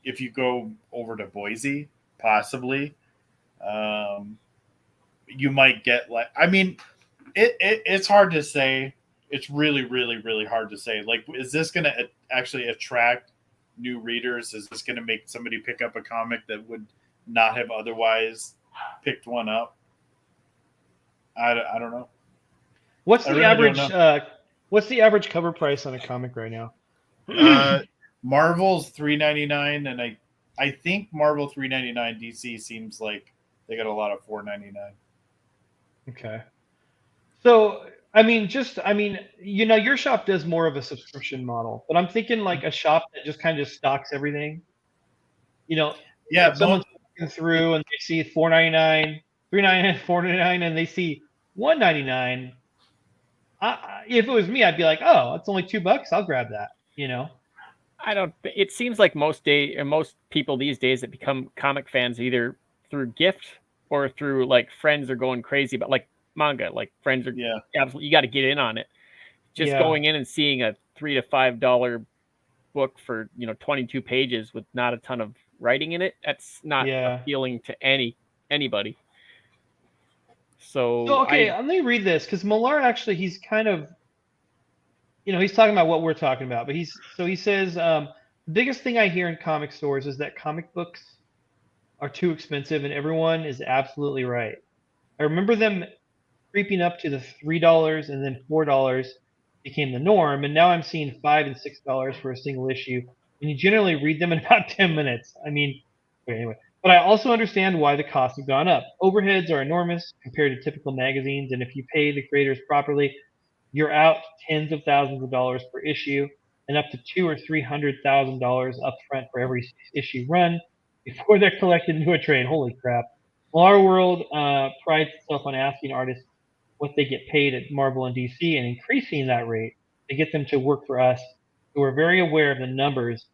If you go over to Boise, possibly, you might get I mean, it's hard to say. It's really, really, really hard to say. Like, is this going to actually attract new readers? Is this going to make somebody pick up a comic that would not have otherwise picked one up? I don't know. What's the average? What's the average cover price on a comic right now? Marvel's $3.99, and I think Marvel $3.99. DC seems like they got a lot of $4.99. Okay. So your shop does more of a subscription model, but I'm thinking like a shop that just kind of stocks everything. Yeah. Someone's looking through and they see $4.99, $3.99, $4.99, and they see $1.99. If it was me, I'd be like, oh, it's only $2. I'll grab that. I don't. It seems like most people these days that become comic fans either through gift or through like friends are going crazy about like manga. Like friends are absolutely, you got to get in on it. Just going in and seeing a $3 to $5 book for 22 pages with not a ton of writing in it. That's not appealing to anybody. So okay, let me read this because Millar actually he's kind of. He's talking about what we're talking about, but he says the biggest thing I hear in comic stores is that comic books are too expensive, and everyone is absolutely right. I remember them creeping up to the $3 and then $4 became the norm, and now I'm seeing $5 and $6 for a single issue, and you generally read them in about 10 minutes. I mean, anyway. But I also understand why the costs have gone up. Overheads are enormous compared to typical magazines, and if you pay the creators properly, you're out tens of thousands of dollars per issue and up to $200,000 or $300,000 up front for every issue run before they're collected into a trade. Holy crap. Well, our world prides itself on asking artists what they get paid at Marvel and DC and increasing that rate to get them to work for us, who are very aware of the numbers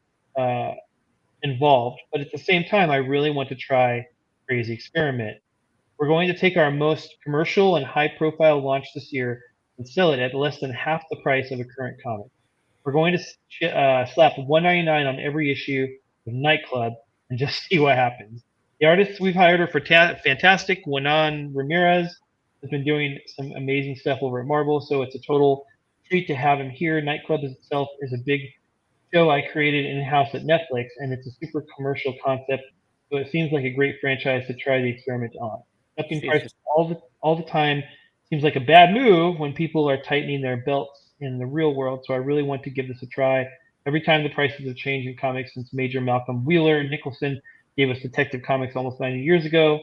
involved. But at the same time, I really want to try a crazy experiment. We're going to take our most commercial and high-profile launch this year and sell it at less than half the price of a current comic. We're going to slap $1.99 on every issue Nightclub and just see what happens. The artists we've hired are fantastic. Juanan Ramirez has been doing some amazing stuff over at Marvel, so it's a total treat to have him here. Nightclub itself is a big show I created in-house at Netflix, and it's a super commercial concept, so it seems like a great franchise to try the experiment on. Upping prices all the time seems like a bad move when people are tightening their belts in the real world, so I really want to give this a try. Every time the prices have changed in comics since Major Malcolm Wheeler Nicholson gave us Detective Comics almost 90 years ago,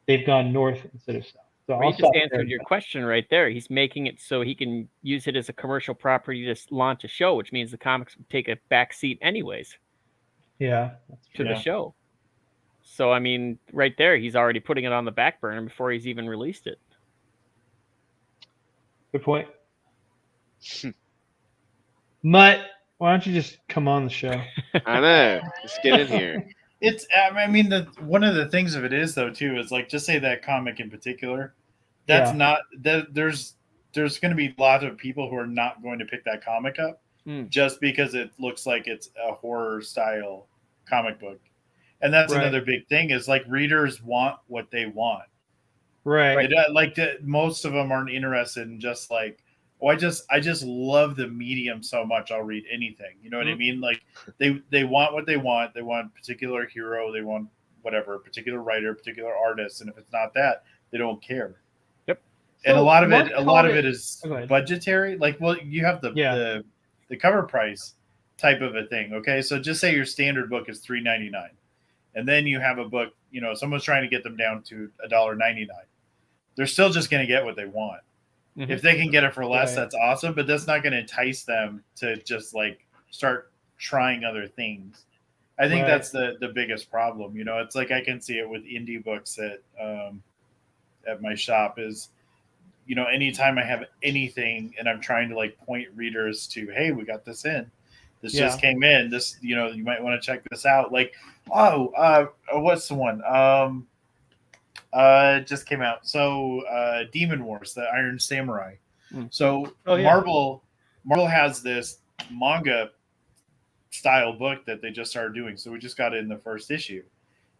they've gone north instead of south. So Well, he just answered your question right there. He's making it so he can use it as a commercial property to launch a show, which means the comics would take a back seat anyways. Yeah, to the show. So I mean, right there, he's already putting it on the back burner before he's even released it. Good point. Mutt, why don't you just come on the show? I know. Let's get in here. It's, I mean, one of the things of it is though too is like, just say that comic in particular. That's not that there's going to be a lot of people who are not going to pick that comic up just because it looks like it's a horror style comic book, and that's another big thing is like readers want what they want. Right. Like most of them aren't interested in just like, oh, I just love the medium so much I'll read anything. You know what I mean? Like they want what they want. They want a particular hero. They want whatever, a particular writer, particular artist, and if it's not that, they don't care. Yep. And So a lot of Mark it is budgetary. Like, well, you have the cover price type of a thing. Okay, so just say your standard book is $3.99, and then you have a book. You know, someone's trying to get them down to $1.99. They're still just going to get what they want. If they can get it for less, that's awesome, but that's not going to entice them to just like start trying other things. I think that's the biggest problem. You know, it's like I can see it with indie books at my shop is, you know, anytime I have anything and I'm trying to like point readers to, hey, we got this in. This just came in. This, you know, you might want to check this out. Like, what's the one? It just came out. So Demon Wars, the Iron Samurai. So Marvel has this manga style book that they just started doing. So we just got it in the first issue.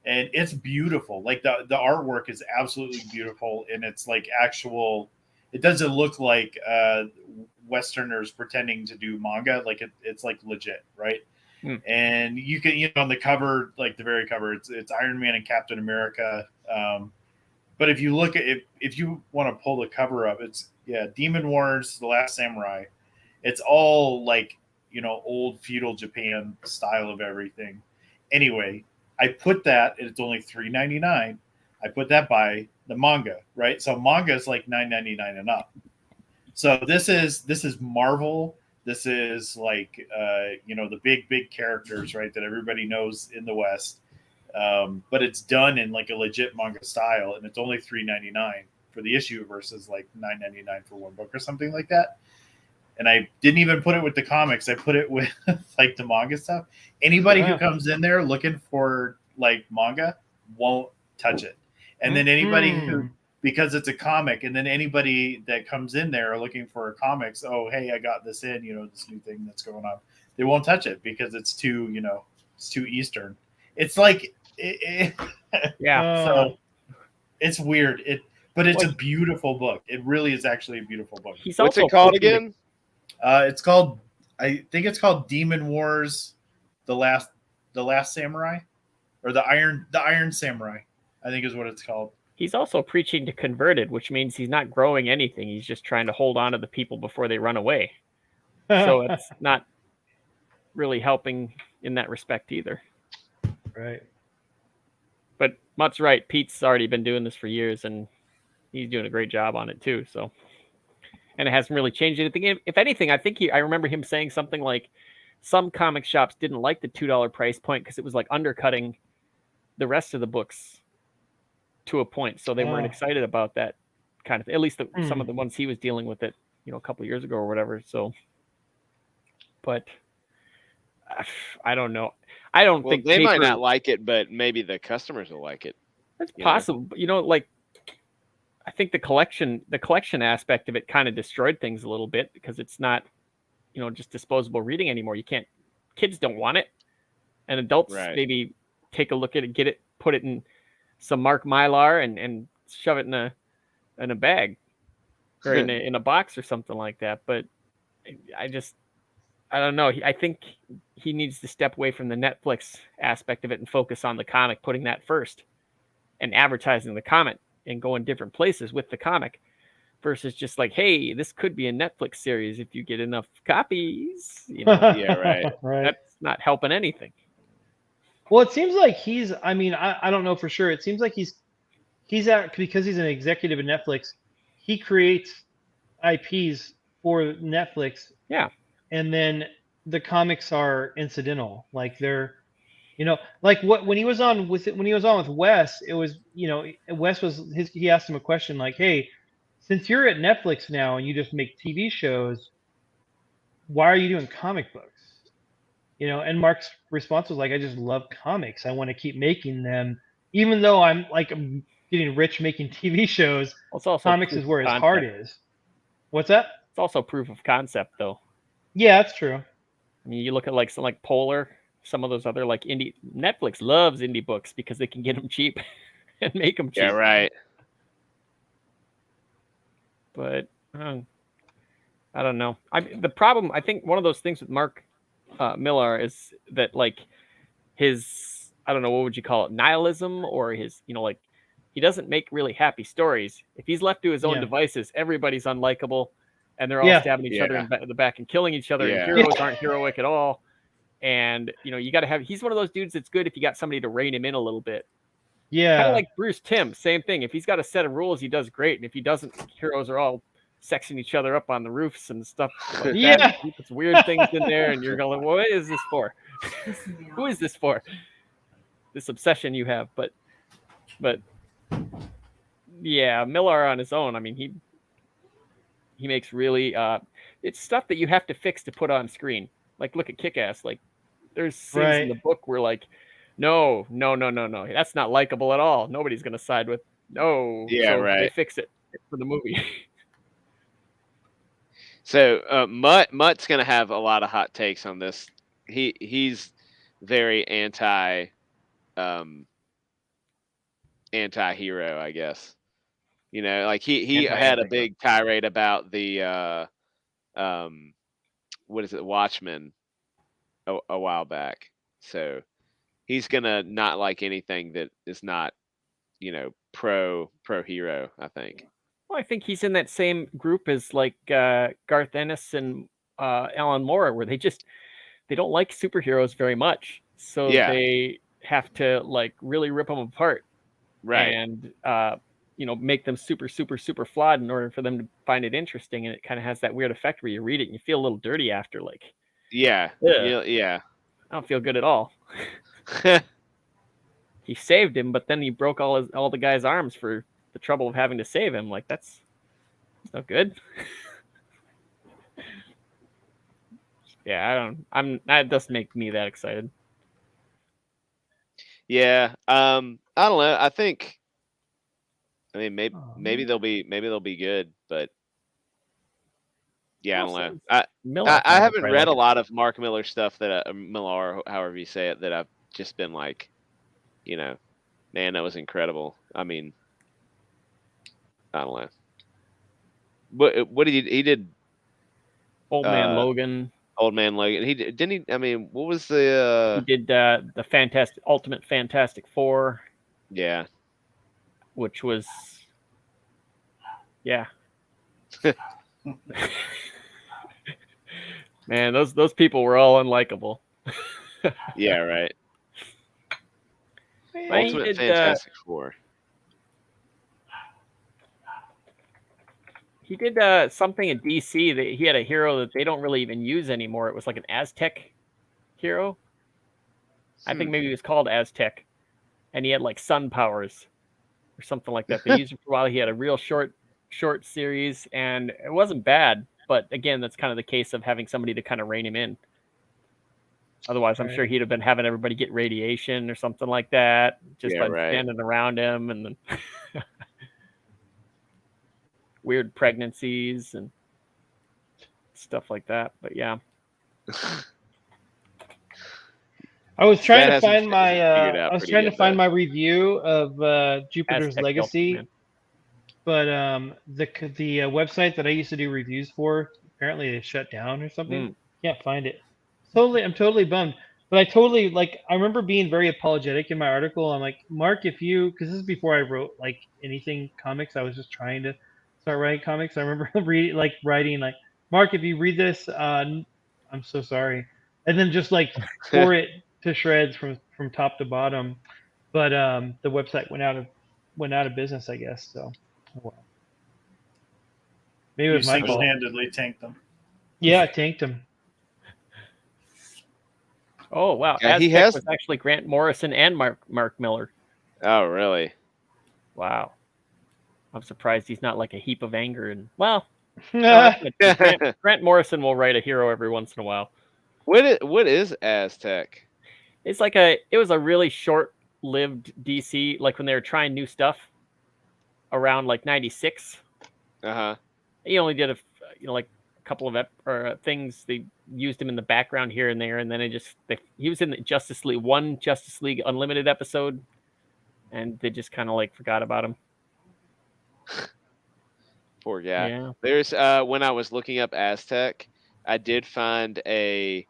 And it's beautiful. Like the artwork is absolutely beautiful, and it's like actual. It doesn't look like Westerners pretending to do manga. Like it's like legit, right? And you can, you know, on the cover, like the very cover, it's Iron Man and Captain America. But if you look at it, if you want to pull the cover up, it's Demon Wars, The Last Samurai. It's all like, you know, old feudal Japan style of everything. Anyway, I put that, and it's only $3.99. I put that by the manga, right? So manga is like $9.99 and up. So this is Marvel. This is like you know, the big characters, right, that everybody knows in the West. But it's done in like a legit manga style, and it's only $3.99 for the issue versus like $9.99 for one book or something like that. And I didn't even put it with the comics. I put it with like the manga stuff. Anybody who comes in there looking for like manga won't touch it. And then anybody who, because it's a comic, and then anybody that comes in there looking for comics, oh, hey, I got this in, you know, this new thing that's going on. They won't touch it because it's too, you know, it's too Eastern. It's like, so it's weird. But it's a beautiful book. It really is actually a beautiful book. What's it called again? It's called, I think it's called Demon Wars, the last Samurai, or the Iron Samurai, I think is what it's called. He's also preaching to converted, which means he's not growing anything. He's just trying to hold on to the people before they run away. So it's not really helping in that respect either. Right. But Mutt's right. Pete's already been doing this for years, and he's doing a great job on it too. So, and it hasn't really changed anything. If anything, I think I remember him saying something like some comic shops didn't like the $2 price point because it was like undercutting the rest of the books to a point. So they weren't excited about that kind of thing. At least some of the ones he was dealing with it, you know, a couple of years ago or whatever. So, but I don't know. I don't think they might not like it, but maybe the customers will like it. That's possible. But, you know, like I think the collection aspect of it kind of destroyed things a little bit because it's not, you know, just disposable reading anymore. Kids don't want it. and adults maybe take a look at it, get it, put it in some Mark Mylar, and shove it in a bag or in a box or something like that. But I don't know. I think he needs to step away from the Netflix aspect of it and focus on the comic, putting that first, and advertising the comic and going different places with the comic, versus just like, hey, this could be a Netflix series if you get enough copies. Yeah, right. Right. That's not helping anything. Well, it seems like he's. I mean, I don't know for sure. It seems like he's out because he's an executive at Netflix. He creates IPs for Netflix. Yeah. And then the comics are incidental. Like they're, like when he was on with Wes, it was, Wes was he asked him a question like, hey, since you're at Netflix now and you just make TV shows, why are you doing comic books? And Mark's response was like, I just love comics. I want to keep making them, even though I'm getting rich making TV shows. Comics is where his heart is. What's that? It's also proof of concept, though. Yeah, that's true. I mean, you look at something like Polar, some of those other indie. Netflix loves indie books because they can get them cheap and make them cheap. Yeah, right. But I don't know. The problem, I think, one of those things with Mark Millar is that his, I don't know, what would you call it, nihilism, or his, he doesn't make really happy stories. If he's left to his own devices, everybody's unlikable. And they're all stabbing each other in the back and killing each other. And heroes aren't heroic at all. And, you got to have, he's one of those dudes that's good if you got somebody to rein him in a little bit. Yeah. Kind of like Bruce Timm, same thing. If he's got a set of rules, he does great. And if he doesn't, heroes are all sexing each other up on the roofs and stuff. Like that. He puts weird things in there and you're going, well, what is this for? Who is this for? This obsession you have. But yeah, Millar on his own, I mean, he makes really it's stuff that you have to fix to put on screen. Like, look at Kick-Ass. Like, there's scenes in the book where no, that's not likable at all. Nobody's gonna side with they fix it for the movie. So Mutt's gonna have a lot of hot takes on this. He's very anti-hero, I guess. He had a big tirade about the what is it, Watchmen a while back. So he's gonna not like anything that is not, pro hero, I think. Well, I think he's in that same group as Garth Ennis and Alan Moore, where they don't like superheroes very much. So they have to really rip them apart. Right. And make them super, super, super flawed in order for them to find it interesting. And it kind of has that weird effect where you read it and you feel a little dirty after, yeah. I don't feel good at all. He saved him, but then he broke all the guy's arms for the trouble of having to save him. That's not good. Yeah, that doesn't make me that excited. Yeah. I don't know. I think, maybe they'll be good, but yeah, I don't know. I haven't read a lot of Mark Millar stuff Millar, however you say it, that I've just been like, man, that was incredible. I mean, I don't know. What did he did? Old Man Logan. Old Man Logan. What was the? He did the Ultimate Fantastic Four. Yeah. Which was, man, those people were all unlikable. Yeah, right. Ultimate Fantastic Four. He did something in DC that he had a hero that they don't really even use anymore. It was like an Aztec hero. I think maybe it was called Aztec, and he had sun powers or something like that. They used it for a while. He had a real short series, and it wasn't bad. But again, that's kind of the case of having somebody to kind of rein him in. Otherwise, I'm sure he'd have been having everybody get radiation or something like that, just standing around him, and then weird pregnancies and stuff like that. But yeah. I was trying to hasn't find my figured out I was pretty trying to good, find though. my review of Jupiter's Aztec Legacy, Delta, but the website that I used to do reviews for, apparently they shut down or something. Can't find it. I'm totally bummed. But I remember being very apologetic in my article. I'm like, Mark, because this is before I wrote like anything comics, I was just trying to start writing comics. I remember writing like, Mark, if you read this, I'm so sorry, and then just like tore it to shreds from top to bottom. But the website went out of business, I guess. So, oh well. Maybe it You was my fault. single-handedly tanked them. Yeah, I tanked him. Oh wow, Yeah, Aztec he has- was actually Grant Morrison and Mark Miller. Oh, really? Wow, I'm surprised he's not like a heap of anger. And well, Grant Morrison will write a hero every once in a while. What is Aztec? It's like it was a really short-lived DC, like when they were trying new stuff around like '96. He only did like a couple of things. They used him in the background here and there, and then he was in the Justice League Unlimited episode, and they just kind of like forgot about him. Poor guy. Yeah. There's when I was looking up Aztec, I did find it's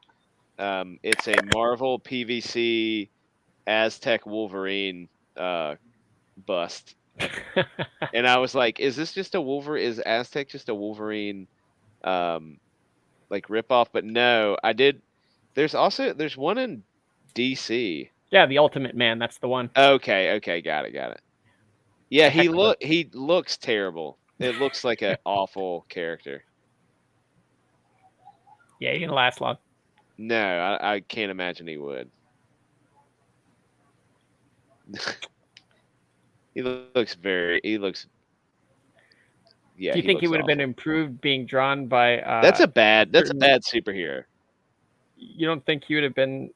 a Marvel PVC Aztec Wolverine bust. And I was like, is this just a Wolverine? Is Aztec just a Wolverine like ripoff? But no, I did. There's one in DC. Yeah, the Ultimate Man, that's the one. Okay, got it. Yeah, he looks terrible. It looks like an awful character. Yeah, he didn't last long. No, I can't imagine he would. He looks. Yeah. Do you think he would have been improved being drawn by? That's a bad superhero. You don't think he would have been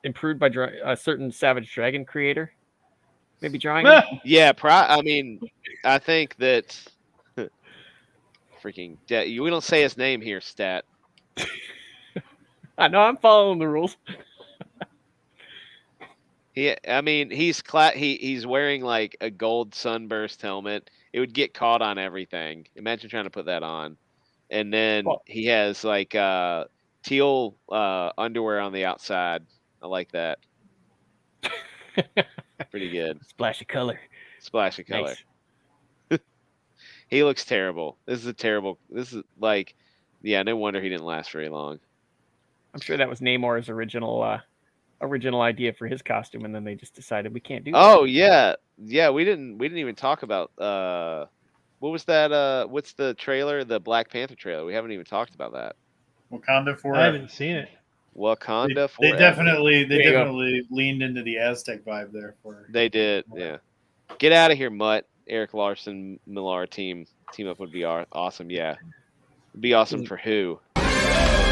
improved by a certain Savage Dragon creator? Maybe drawing him? Yeah, I mean, I think that freaking we don't say his name here, Stat. I know, I'm following the rules. He's wearing like a gold sunburst helmet. It would get caught on everything. Imagine trying to put that on. And then he has like teal underwear on the outside. I like that. Pretty good. Splash of color. Nice. He looks terrible. This is like, yeah, no wonder he didn't last very long. I'm sure that was Namor's original idea for his costume, and then they just decided we can't do that. Oh yeah. We didn't even talk about what was that? What's the trailer? The Black Panther trailer. We haven't even talked about that. Wakanda Forever. I haven't seen it. Wakanda They Forever. definitely leaned into the Aztec vibe there. They did, yeah. Get out of here, Mutt. Eric Larson, Millar team up would be awesome. Yeah, it'd be awesome for who?